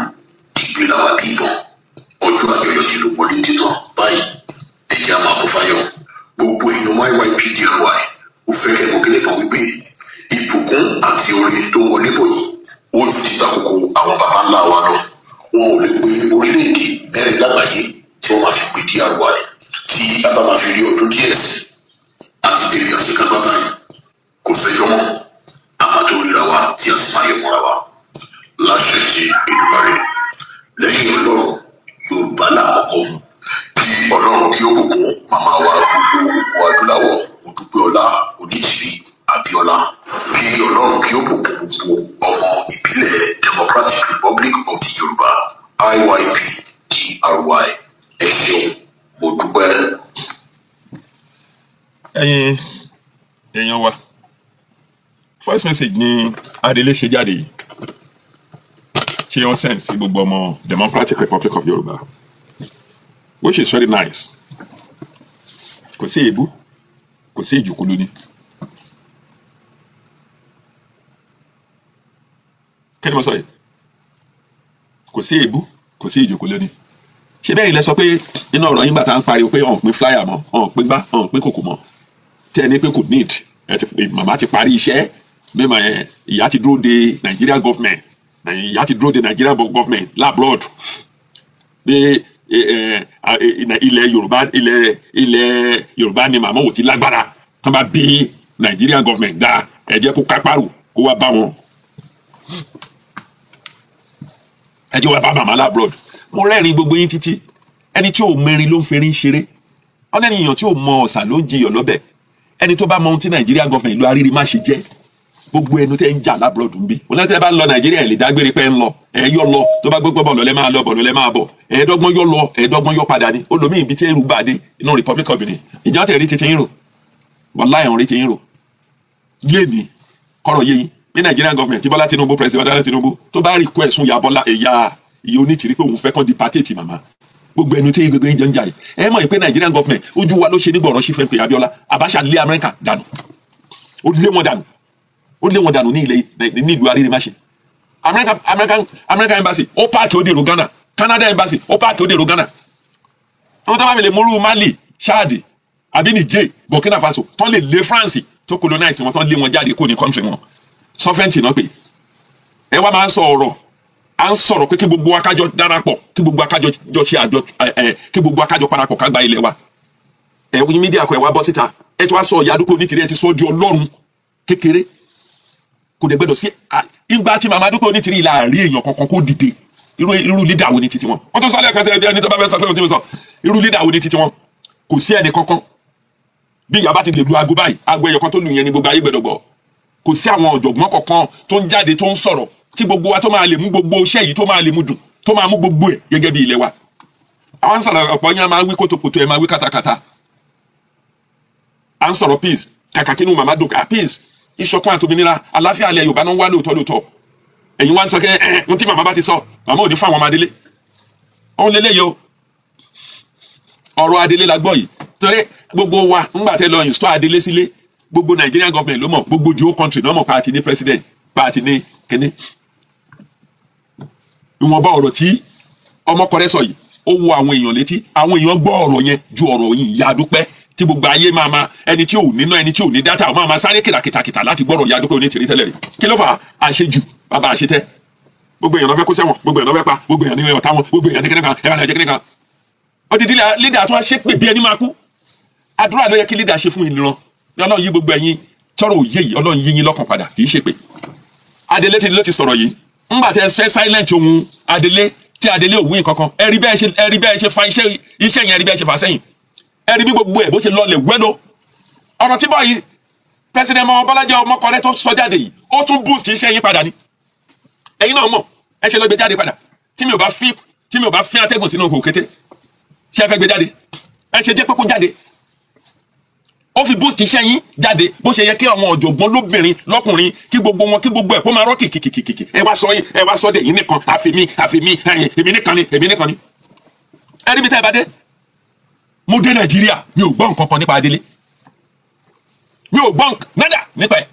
dìgbé làwà bí ìbọn. Ọjọ́ àjọyọ̀ ti ló wọlé títàn báyìí. Ẹ jẹ́ àmọ́ àkófáyọ̀ gbogbo èèyàn IYPDRY ó fẹ́ kẹ́ mọ̀ kílẹ̀ kan wípé ìbùkún àti orin tó wọlé bọ̀ yìí ó ju ti takoko àwọn baba ńlá wa lọ. Wọn ò lè pe orílẹ̀-èdè mẹ́rin lágbàáyé tí wọ́n máa fi pe DRY tí a bá máa fi rí ọdún díẹ̀ sí àti débi àṣekágbá báyìí. Kò sẹ́jọ́ mọ́ àmàtó ríra wa tí a sì máa yẹ múra wa láṣẹ ti Èdùmàrè. Lẹ́yìn Ọlọ́run Yorùbá lákọ̀ọ́kọ́ kí Ọlọ́run kí ó bùkún màmá wa gbogbo adúláwọ̀ Modúpẹ́ọlá Onítìrí Abíọ́lá. Kí Ọlọ́run kí ó bùkún gbogbo ọmọ ìbílẹ̀ Democratic Republic of the Yorùbá IYPDRY. Ẹ ṣeun, mo dúpẹ́. Ẹ̀yin èèyàn wa, voice message ni Adélé ṣe jáde yìí tí wọ́n send sí gbogbo ọmọ Democratic Republic of Yorùbá, which is very nice. Kò sí èébú, kò sí ìjùkú lóní. Kí ni mo sọ yìí? Kò sí èébú, kò sí ìjùkú lóní. Ṣé bẹ́ẹ̀ ilẹ̀ sọ pé nínú ọ̀rọ̀ yín bàtà ń pariwo pé ọ̀n pín flyer mọ́, ọ̀n pín gbá, ọ̀n pín kòkò mọ́. Tẹ́ ẹ ní pé kò need, màmá ti parí iṣẹ́, mímọ ìyá ti dúró de Nigeria government, ìyá ti dúró de Nigeria government labroad. Pé ilẹ̀ Yorùbá ni màmá ò ti lágbára tán bá bí Nigeria government dá ẹ jẹ́ kó kápárò kó wá bá wọn. Ẹ jẹ́ wá bá màmá labroad. Mo rẹ́rìn gbogbo yín títí. Ẹni tí ò mẹ́rin ló ń ferin ṣeré. Ọ̀nà ènìyàn tí ò mọ ọ̀sà ló ń jiyàn lọ́bẹ̀. Ẹni tó bá mọ ohun tí Nigeria government ló arírí má ṣe jẹ́. Gbogbo ẹnu tẹ́ ń jà labroad ń bí. Wọ́n lẹ́tẹ̀ bá ń lọ Nigeria lè dágbére pé ń lọ. Ẹ yọ lọ tó bá gbogbo bọ̀ lọ́lẹ́ máa lọ bọ̀ lọ́lẹ́ máa bọ̀. Ẹ̀ẹ́dọ́gbọ́n yọ lọ ẹ̀ẹ́dọ́gbọ́n yọ padà ní. Olómi ibi tí ẹrù bá dé inú Republic of Benin. Ìjà tẹ̀ rí tètè ń rò. Wàláhì ẹ̀hún rí tètè ń rò. Yé ni kọ́rọ̀ yé yín. Ní Nigeria government tí Bọ́lá Tinubu president Bọ́lá Tinubu tó bá request fún ìyá Onítìrí pé òun fẹ́ kán di pàtẹ́ẹ̀tì màmá. Gbogbo ẹnu tí gbogbo yín jẹ́ ń jà yìí. Ẹ mọ̀ pé Nigeria government ojú wa ló ṣe nígbọ̀rọ̀ sí Fẹ́mi Abíọ́lá. Abacha lé Amẹ́ríkà dànù. Ó lé wọn dànù. Ó lé wọn dànù ní ìlú Arírèmáṣe. American embassy ó páàkì ó dèrò Ghana. Canada embassy ó páàkì ó dèrò Ghana. Àwọn tó bá mi lè múrú Mali, Chad, àbí Niger, Burkina Faso tán lè lé France tó colonize wọn tán lé wọn jáde kó ní country wọn. Sovereignty náà pé ẹ wá máa ń sọ ọ̀rọ̀ à ń sọ̀rọ̀ pé kí gbogbo akájọ darapọ̀ kí gbogbo akájọ ṣe àjọ kí gbogbo akájọ parapọ̀ ká gba ilẹ̀ wa. Ẹ wí mídíà kọ ẹ wá bọ́ síta ẹ ti wá sọ ìyá Dúpẹ́ Onítìrí ẹ ti sọ di Ọlọ́run kékeré. Kò dẹ̀ gbẹ́dọ̀ sí ìgbà tí màmá Dúpẹ́ Onítìrí ìlà àrí èèyàn kankan kó dìde irú lídà wo ni títí wọn. Wọ́n tún sálẹ̀ kan sí ẹbí ẹni tó bá fẹ́ sọ pé wọ́n ti sọ irú lídà wo ni títí wọn. Kò sí ẹnì kankan bí ìyá bá ti lè lu aago báyìí aago ẹyọ kan tó lù yẹn ní gbogbo ayé gbẹdọ̀ gbọ́. Kò sí àwọn ọ̀jọ̀gbọ́n kankan tó ń jáde tó ń sọ̀rọ̀ tí gbogbo wa tó máa lè mú gbogbo iṣẹ́ yìí tó máa lè mú dùn tó máa mú gbogbo ẹ̀ gẹ́gẹ́ bí ilẹ̀ wa. àwọn sọ̀rọ̀ ọ̀pọ̀ yẹn máa wí kótókótó ẹ̀ máa wí kátàkátà à ń sọ̀rọ̀ peace kàkà kínú màmá dùn ká peace ìṣọ̀kan àtòmìnira àláfíà alẹ́ Yorùbá náà ń wá lóòótọ́ ẹ̀yin wá ń sọ kẹ́ ohun tí màmá bá ti sọ màmá ò ní fún àwọn ọmọ adélé òun lélẹ́yìí o ọ̀rọ̀ adélé la gbọ́ yìí torí gbogbo wa ńgbà tẹ́ lọ install adélé sílé gbogbo Nigerian government ló mọ̀ gbogbo the whole country náà mọ̀ pa àti ní president pa àti ní kíní ìwọ̀nba ọ̀rọ̀ tí ọmọkọrẹ́ sọ yìí ó wo àwọn èèyàn létí àwọn èèyàn gbọ́ ọ̀rọ̀ yẹn ju ọ̀rọ̀ yìí Ìyá Dúpẹ́ tí gbogbo ayé máa ẹni tí ò níná ẹni tí ò ní dátà máa sáré kìtàkìtà láti gbọ́rọ̀ Ìyá Dúpẹ́ onítìrí tẹ́lẹ̀ rí kí ló fà àṣejù bàbá àṣetẹ́ gbogbo èèyàn ló fẹ́ kó sẹ́wọ̀n gbogbo èèyàn ló fẹ́ pa gbogbo èèyàn ní ọ̀tá wọn gbogbo èèyàn ní kíní kan ẹ̀rọ ẹ̀jẹ̀ kíní kan odidi lídà tó wá ṣe pé bí ẹni máa kú àdúrà ló yẹ kí lídà ṣe fún ìran Ọlọ́run yí gbogbo ẹ̀yin tọrọ òye yìí Ọlọ́run yí yín lọ́kàn padà kì í ṣe pé Adélé ló ti sọ̀rọ̀ yìí ńgbà tẹ́ fẹ́ silent ohun Adélé tí Adélé ò wí kankan ẹ̀rí bẹ́ẹ̀ ṣe fa iṣẹ́ yẹn ẹ̀rí bẹ́ẹ̀ ṣe fà sẹ́yìn ẹ̀rí bí gbogbo ẹ̀ bó ṣe lọlẹ̀ wẹ́lò ọ̀rọ̀ tí báyìí president Bọ́lájí Ọmọkọrẹ́ tó sọ jáde yìí ó tún boost iṣẹ́ yín padà ni ẹ̀yin náà mọ̀ ẹ ṣe lọ gbé jáde padà tí mi ò bá fi atẹ́gùn sínú òkò kété ṣe fẹ́ gbé jáde ẹ ṣe jẹ́ pé kó jáde ó fi boost iṣẹ́ yín jáde bó ṣe yẹ kí àwọn ọ̀jọ̀gbọ́n lóbìnrin lọ́kùnrin kí gbogbo ẹ̀ kó máa rọ́ kìkìkìkì ẹ wá sọ dé yín nìkan àfìmí èmi nìkan ni ẹ rí mi tẹ́ ẹ bá dé mo dé Nàìjíríà mi ò gbọ́ nǹkan kan nípa Adélé mi ò gbọ́ nádà nípa ẹ̀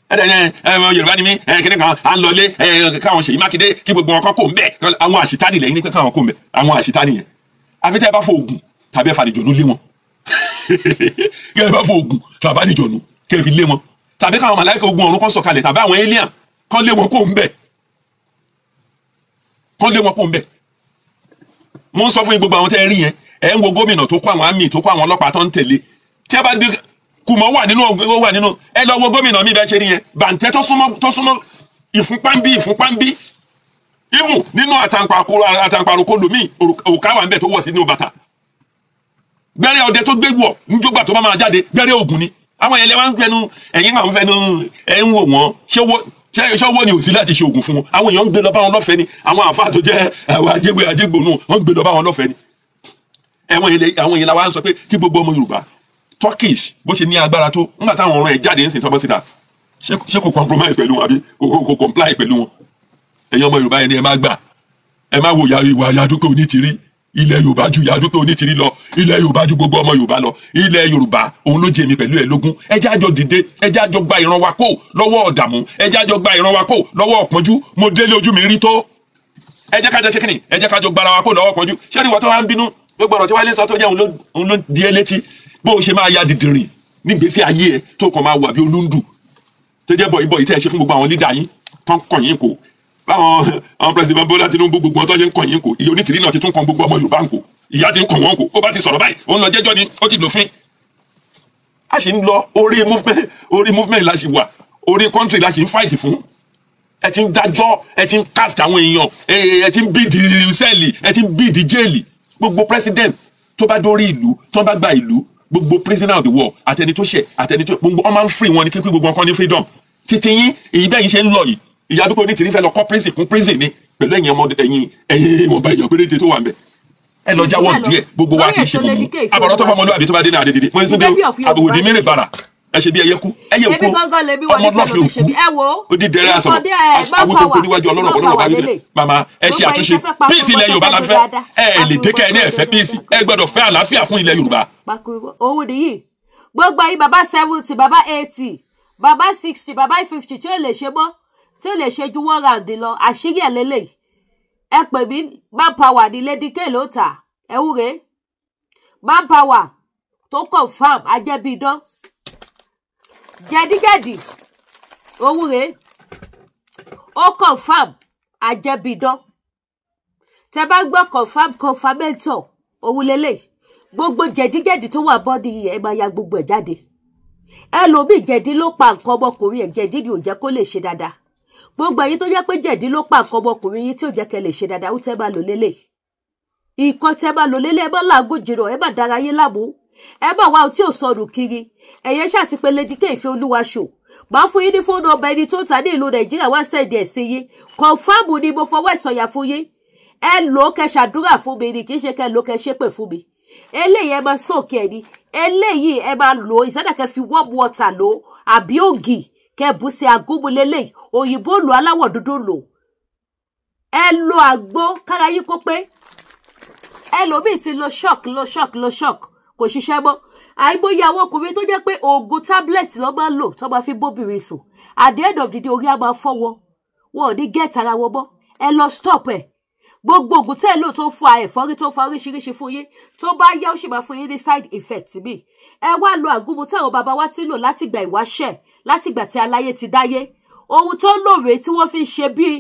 Yorùbá ni mí kíní kan à ń lọlé káwọn Ṣèyí Mákindé kí gbogbo wọn kan kò ń bẹ àwọn àṣìtáni lẹ́yìn ní pé káwọn kò ń bẹ àwọn àṣìtáni yẹn àfi tẹ́ ẹ bá fọ oògùn tàbí ẹ fàdìjọ́nú lé wọn kẹ́ ẹ bá fọ oògùn tàbí àdìjọ́nú kẹ́ ẹ fi lé wọn tàbí káwọn màláíkà ogun ọ̀run kan sọ̀kalẹ̀ tàbí àwọn alien kan lé wọn kò ń bẹ mo ń sọ fún yín gbogbo àwọn tẹ́ ẹ rí yẹn ẹ ń wo gómìnà tó kó àwọn àmì tó kó àwọn ọlọ́pàá tó ń tẹ̀lé tí ẹ bá dé kùmọ̀ wà nínú ẹ lọ wo gómìnà mi bẹ́ẹ̀ ṣe rí yẹn bàǹtẹ́ tó súnmọ́ ìfúnpá ń bí even nínú àtàǹpàròkọ lomi òkà wà ń bẹ̀ tó wọ̀ sí ní bàtà gbẹ́rẹ́ ọdẹ tó gbé wọ̀ níjọba tó bá máa jáde gbẹ́rẹ́ ògùn ni àwọn ẹ̀yẹ wọn ń fẹnu ẹ̀yìn àwọn fẹnu ẹ̀ ń wò wọ́n ṣọ́wọ́ ni ò sí láti ṣe ògùn fún wọn àwọn èèyàn ń gbé lọ bá wọn lọ́fẹ̀ẹ́ ni àwọn àfáà tó jẹ́ àwọn àjẹgbònú wọ́n ń gbé lọ bá wọn lọ́fẹ̀ẹ́ ni àwọn èèyàn la wá ń sọ pé kí gbogbo ọmọ Yorùbá Turkish bó ṣe ní agbára tó nígbà táwọn ọ̀rọ̀ ẹ̀ jáde ń sìn tọ́bọ̀ síta ṣé kò compromise pẹ̀lú wọn àbí kò comply pẹ̀lú wọn ẹ̀yin ọmọ Yorùbá yẹn ni ẹ má gbà ẹ má wo ìwà Ìyá Dúpẹ́ Onítìrí ilẹ̀ Yorùbá ju Ìyá Dúpẹ́ Onítìrí lọ ilẹ̀ Yorùbá ju gbogbo ọmọ Yorùbá lọ ilẹ̀ Yorùbá òun ló jẹ mi pẹ̀lú ẹ̀ lógún ẹ jẹ́ àjọ dìde ẹ jẹ́ àjọ gba ìran wa kó lọ́wọ́ ọ̀dààmú ẹ jẹ́ àjọ gba ìran wa kó lọ́wọ́ ọ̀pọ̀njú mo délé ojú mi rí tó ẹ jẹ́ kájọ ṣe kíni ẹ jẹ́ kájọ gbára wa kó lọ́wọ́ ọ̀pọ̀njú ṣé ìwọ tó wá ń bínú gbogbo ọ̀rọ̀ tí wàá lè sọ tó jẹ́ òun ló di ẹ létí bó o ṣe máa ya dìdìrìn nígbésí ayé ẹ tó kàn máa wà bí olúndù tó jẹ́ bọ̀yìí tẹ́ ẹ ṣe fún gbogbo àwọn lídà yín tó ń kàn yín kò báwọn president Bọ́lá Tinubu gbogbo tó ṣe ń kàn yín kò Ìyá Onítìrí náà ti tún kàn gbogbo ọmọ Yorùbá kò ìyá ti ń kàn wọ́n kò ó bá ti sọ̀rọ̀ báyìí ó ń lọ jẹ́jọ́ ni ó ti lòfin a sì ń lọ orí movement la sì wà orí country la sì ń fight fún ẹ ti ń dájọ́ ẹ ti ń cast àwọn èèyàn ẹ ti ń bíìdì sẹ́ẹ̀lì ẹ ti ń bíìdì jẹ́ẹ̀lì gbogbo president tó bá dórí ìlú tó bá gba ìlú gbogbo prisoner of the war àtẹni tó ṣẹ̀ àtẹni tó gbogbo ọmọ ń free wọn ni kíkí gbogbo nǹkan ní freedom títí yín èyí bẹ́ẹ̀ yín ṣe ń lọ yìí Ìyá Dúpẹ́ Onítìrí fẹ́ lọ kọ́ prison kún prison ni pẹ̀lú ẹ̀yin ọmọdé ẹ̀yin ìwọ̀nba èèyàn péréte tó wà ń bẹ̀ ẹ lọ jáwọ́ díẹ̀ gbogbo wa kì í ṣe gbogbo àbọ̀rọ̀ tó fọmọlúwàbí àbí tó bá dé náà dédé mo ti tún dé àbòwòdì mírè bàrà ẹ ṣe bí ẹyẹ kú ọmọ lọ́fẹ̀ẹ́ òkú ó di dẹrẹ́ àwòtò kó níwájú ọlọ́run ọ̀pọ̀lọpọ̀ bá wílé màmá ẹ ṣe àtúnṣe píìsì ilẹ̀ Yorùbá la fẹ́ ẹ lè dé kẹ́ ẹ ní ẹ̀fẹ́ píìsì ẹ gbọ́dọ̀ fẹ́ àlàáfíà fún ilẹ̀ Yorùbá. òun nìyí gbogbo yìí bàbá 70 bàbá 80 bàbá 60 bàbá 50 tí ó lè ṣe mọ́ tí ó lè ṣe ju one round lọ àṣírí ẹ̀ lélẹ̀ ẹ pè mí manpower ní Lady K ló tà ẹ wúre manpower tó confam ajẹ́bí idán jẹ̀díjẹ̀dì òwúre ó confam ajẹ́bí idán tẹ bá gbọ́ confirmator òun lélẹ̀ gbogbo jẹ̀díjẹ̀dì tó wà bọ́dì yìí ẹ máa ya gbogbo ẹ̀ jáde ẹlòmíì jẹ̀dí ló pa nǹkan ọmọkùnrin ẹ̀ jẹ̀dí ni ò jẹ́ kó lè ṣe dáadáa gbogbo èyí tó jẹ́ pé jẹ̀dí ló pa nǹkan ọmọkùnrin yìí tí ò jẹ́ kẹ́ lè ṣe dáadáa ó tẹ́ bá lò lélẹ̀ ìkan tẹ́ bá lò lélẹ̀ ẹ bá làágùn jìnnà ẹ bá dára yé láàmú ẹ bá wa tí ò sọnù kiri ẹ̀yẹ ṣáàtì pé Lady K Ìfẹ́ Olúwa show máa fún yín ní fóònù ọba ẹni tó ń ta ní ìlú Nàìjíríà wá sẹ́ẹ̀dì ẹ̀ sí yín kọ̀ǹfàmù ni mo fọwọ́ ìsọ̀yà fún yín ẹ lò kẹ́ ṣàdúrà fún mi ni kì í ṣe kẹ́ lò kẹ́ ṣépè fún mi eléyìí ẹ máa soak ẹ ni eléyìí ẹ máa lò ìsádà kẹ́ fi warm water lò àbí ògì kẹ́ bù sí agúnmulélẹ̀ òyìnbó lò aláwọ̀ dúdú lò ẹ lò àgbo kára yín kó pé ẹlòmíì ti lo shock kò ṣiṣẹ́ mọ́ àìmọye àwọn ọkùnrin tó jẹ́ pé oògùn tablet ló máa ń lò tó máa fi bóbìnrin sùn at the end of the day orí á máa fọ́ wọn ò ní get ara wọn mọ́ ẹ lọ stop ẹ gbogbo oògùn tẹ́ ẹ lò tó fa ẹ̀fọ́rí tó fa oríṣiríṣi fún yín tó bá yá ó sì máa fún yín ní side effect mi ẹ wá lo àgúnmu táwọn bàbá wa ti lò látìgbà ìwáṣẹ̀ látìgbà tí aláyé ti dáyé ohun tó lóore tí wọ́n fi ń ṣe bíi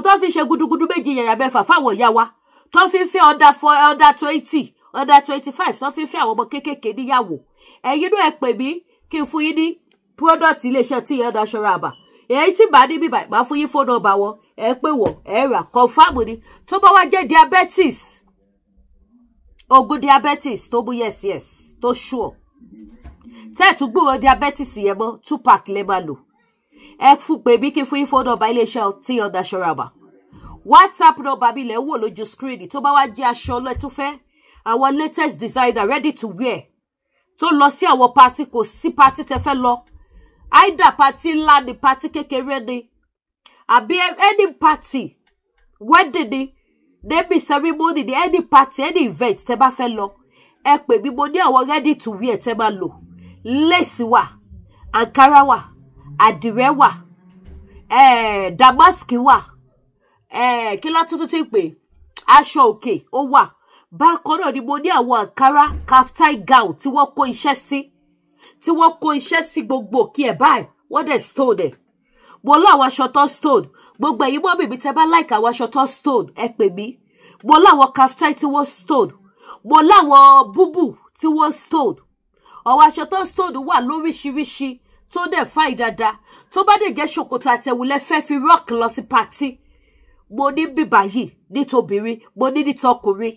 tó fi ń ṣe gudugudu méjì yàyà mẹ́fà fáwọn ìyá wa tó fi ń fẹ́ under 20 under 25 tó fi ń fẹ́ àwọn ọmọ kéékèèké níyàwó ẹ̀yin náà ẹ pè mí kí n fún yín ní product iléeṣẹ́ tí ìyá National Herbal èyí tí bá ní bíbá máa fún yín phone number wọn ẹ pè wọ́n ẹ rà confam ni tó bá wá jẹ́ diabetes ogun diabetes tó mú yes tó sure tẹ́ẹ̀tù gbúrò diabetes yẹn mọ́ 2 pack lè máa lò ẹ fún pè mí kí n fún yín phone number iléeṣẹ́ tí ìyá National Herbal WhatsApp number mi lẹ́ wò lójú screen tó bá wá jẹ́ aṣọ lẹ́túfẹ́ àwọn latest designer ready to wear tó lọ sí àwọn party kò sí party tẹ́ fẹ́ lọ either party ńlá ni party kékeré ni àbí any party wedding ni name ceremony ni any party any event tẹ́ bá fẹ́ lọ ẹ pè mí mo ní àwọn ready to wear tẹ́ máa lò lace wà ankara wà àdìrẹ wà damask wà kí ló tuntun ti pè aṣọ òkè ó wà bákan náà ni mo ní àwọn ankara kaftan gown tí wọ́n kó iṣẹ́ sí gbogbo kí ẹ báyìí wọ́n dẹ̀ stone ẹ̀ mo lọ àwọn aṣọ tó stone gbogbo ẹ̀yin mọ́ bèbí tẹ́ bá like àwọn aṣọ tó stone ẹ pè mí mo lọ àwọn kaftan tí wọ́n stone mo lọ àwọn búbù tí wọ́n stone àwọn aṣọ tó stone wà lóríṣiríṣi tó dẹ̀ fàì dáadáa tó bá dẹ̀ jẹ́ ṣòkòtò àtẹ̀wùlẹ̀ fẹ́ fi rock lọ sí party mo ní bíbá yìí nítobìnrin mo ní nítọkùnrin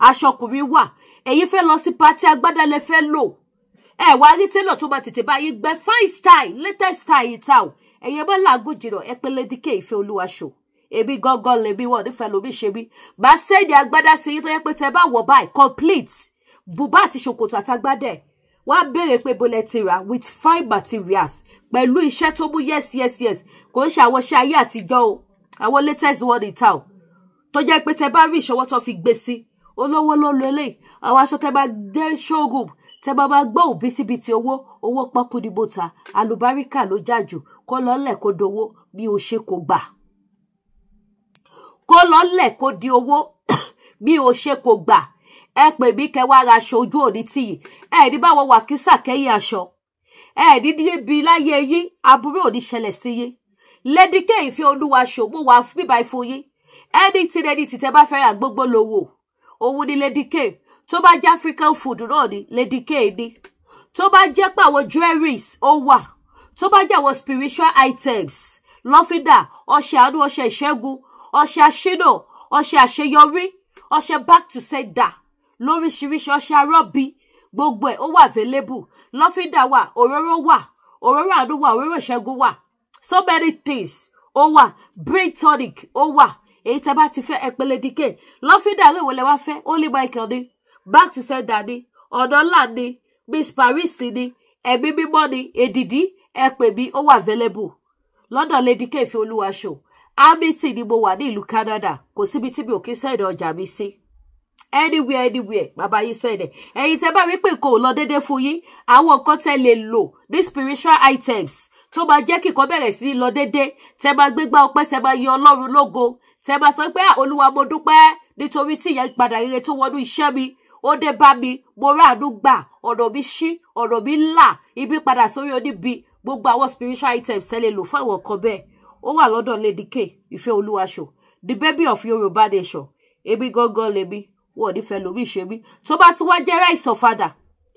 aṣọ ọkùnrin wà ẹ̀yin fẹ́ lọ sí party agbádá lẹ fẹ́ lò ẹ wá rí tailor tó máa tètè bá yín gbẹ fine style latest style in town ẹ̀yin bá làágùn jìnnà ẹ pé Lady K Ìfẹ́ Olúwa show èmi gángan lèmi wọ́n nífẹ̀ẹ́ lómi ṣe mí bá sẹ́ẹ̀dì agbádá sí yín tó yẹ pé tẹ bá wọ̀ báyìí complete bùbá àti ṣòkòtò àtagbádá ẹ̀ wọ́n á béèrè pé bó lẹ ti rà with fine materials pẹ̀lú iṣẹ́ tó mú yes kò ń ṣe àwọn iṣẹ́ ayé àtijọ́ o àwọn latest one in town tó jẹ́ pé tẹ bá rí ìṣọwọ́ tó fi gbé sí olówó ló lo eléyìí àwọn aṣọ tẹ bá dé showroom tẹ bá gbọ́ òbítíbitì owó pọ́kú ní bọ́ta àlùbáríkà ló jájù kó lọ́lẹ̀ kó dowó bí o ṣe kò gbà kó lọ́lẹ̀ kó di owó bí o ṣe kò gbà ẹ pè mí kẹ́ wá ra aṣọ ojú òní tìyì ẹ ní báwọn wà kísà kẹ́yìn aṣọ ẹ ní níbi láyé yín aburú òní ṣẹlẹ̀ sí yín Lady K Ìfẹ́ Olúwa show mo wà bíbá ìfún yín anything tẹ bá fẹ́ rà gbogbo lówó òun ni Lady K tó bá jẹ́ African food náà ni Lady K ni tó bá jẹ́ pé àwọn jewelries ó wà tó bá jẹ́ àwọn spiritual items lọ́fíńdà ọṣẹ àánú ọṣẹ ìṣẹ́gun ọṣẹ àṣínà ọṣẹ àṣeyọrí ọṣẹ back to sender lóríṣiríṣi ọṣẹ arọ́bí gbogbo ẹ̀ ó wà available lọ́fíńdà wà òróró àánú wà òróró ìṣẹ́gun wà so many things ó wà brain tonic ó wà èyí tẹ́ bá ti fẹ́ ẹ pè Lady K lọ́fíńdà rẹ̀ wọlé wá fẹ́ Holy Michael ni back to sender ni ọ̀nà ńlá ni Miss Paris ni ẹ̀mí mímọ́ ni èdìdí ẹ pè mí ó wà available lọ́dọ̀ Lady K Ìfẹ́ Olúwa show Hamilton ni mo wà ní ìlú Canada kò síbi tí mi ò kí sẹ́ẹ̀dọ̀ ọjà mi sí anywhere bàbá yín sẹ́ẹ̀dẹ̀ ẹ̀yin tẹ́ bá rí pé kò lọ déédéé fún yín àwọn nǹkan tẹ́ lè lò ní spiritual items tó máa jẹ́ kí nǹkan bẹ̀rẹ̀ sí ní lọ déédéé tẹ́ bá gbégbá ọpẹ́ tẹ́ bá yìn Ọlọ́run lógo tẹ́ bá sọ pé Olúwa mo dúpẹ́ nítorí tí ìyẹn padà rere tó wọnú iṣẹ́ mi ó dé bá mi mo ráàánú gbà ọ̀nà mi ṣí ọ̀nà mi là ibi padà sórí oníbi gbogbo àwọn spiritual items tẹ́ lè lò fún àwọn nǹkan bẹ́ẹ̀ ó wà lọ́dọ̀ Lady K Ìfẹ́ Olúwa show the baby of Yorùbá nation èmi gangan lèmi wọ́n nífẹ̀ẹ́ lómi ṣe mí tó bá tún wá jẹ́ rice ọ̀fadà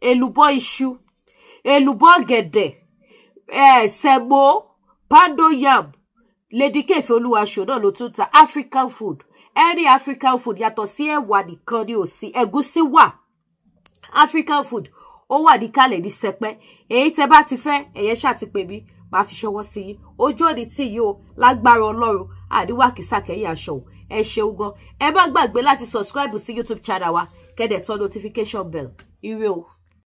èlùbọ́ iṣu èlùbọ́ gẹ̀dẹ̀ sẹ̀mó pando yam Lady K Ìfẹ́ Olúwa show náà ló tún ta African food any African food yàtọ̀ sí ẹ̀wà nìkan ni ò sí ẹ̀gúsí wà African food ó wà ní kálẹ̀ ní sẹpẹ́ èyí tẹ́ bá ti fẹ́ ẹ̀yẹ ṣáà ti pè mí máa fi ṣọwọ́ sí yín ojú òní tí yìí o lágbára Ọlọ́run àdíwá kìsà kẹ́yìn aṣọ ẹ ṣeun gan ẹ má gbàgbé láti subscribe sí YouTube channel wa kẹ́dẹ̀ tọ́ notification bell ire o.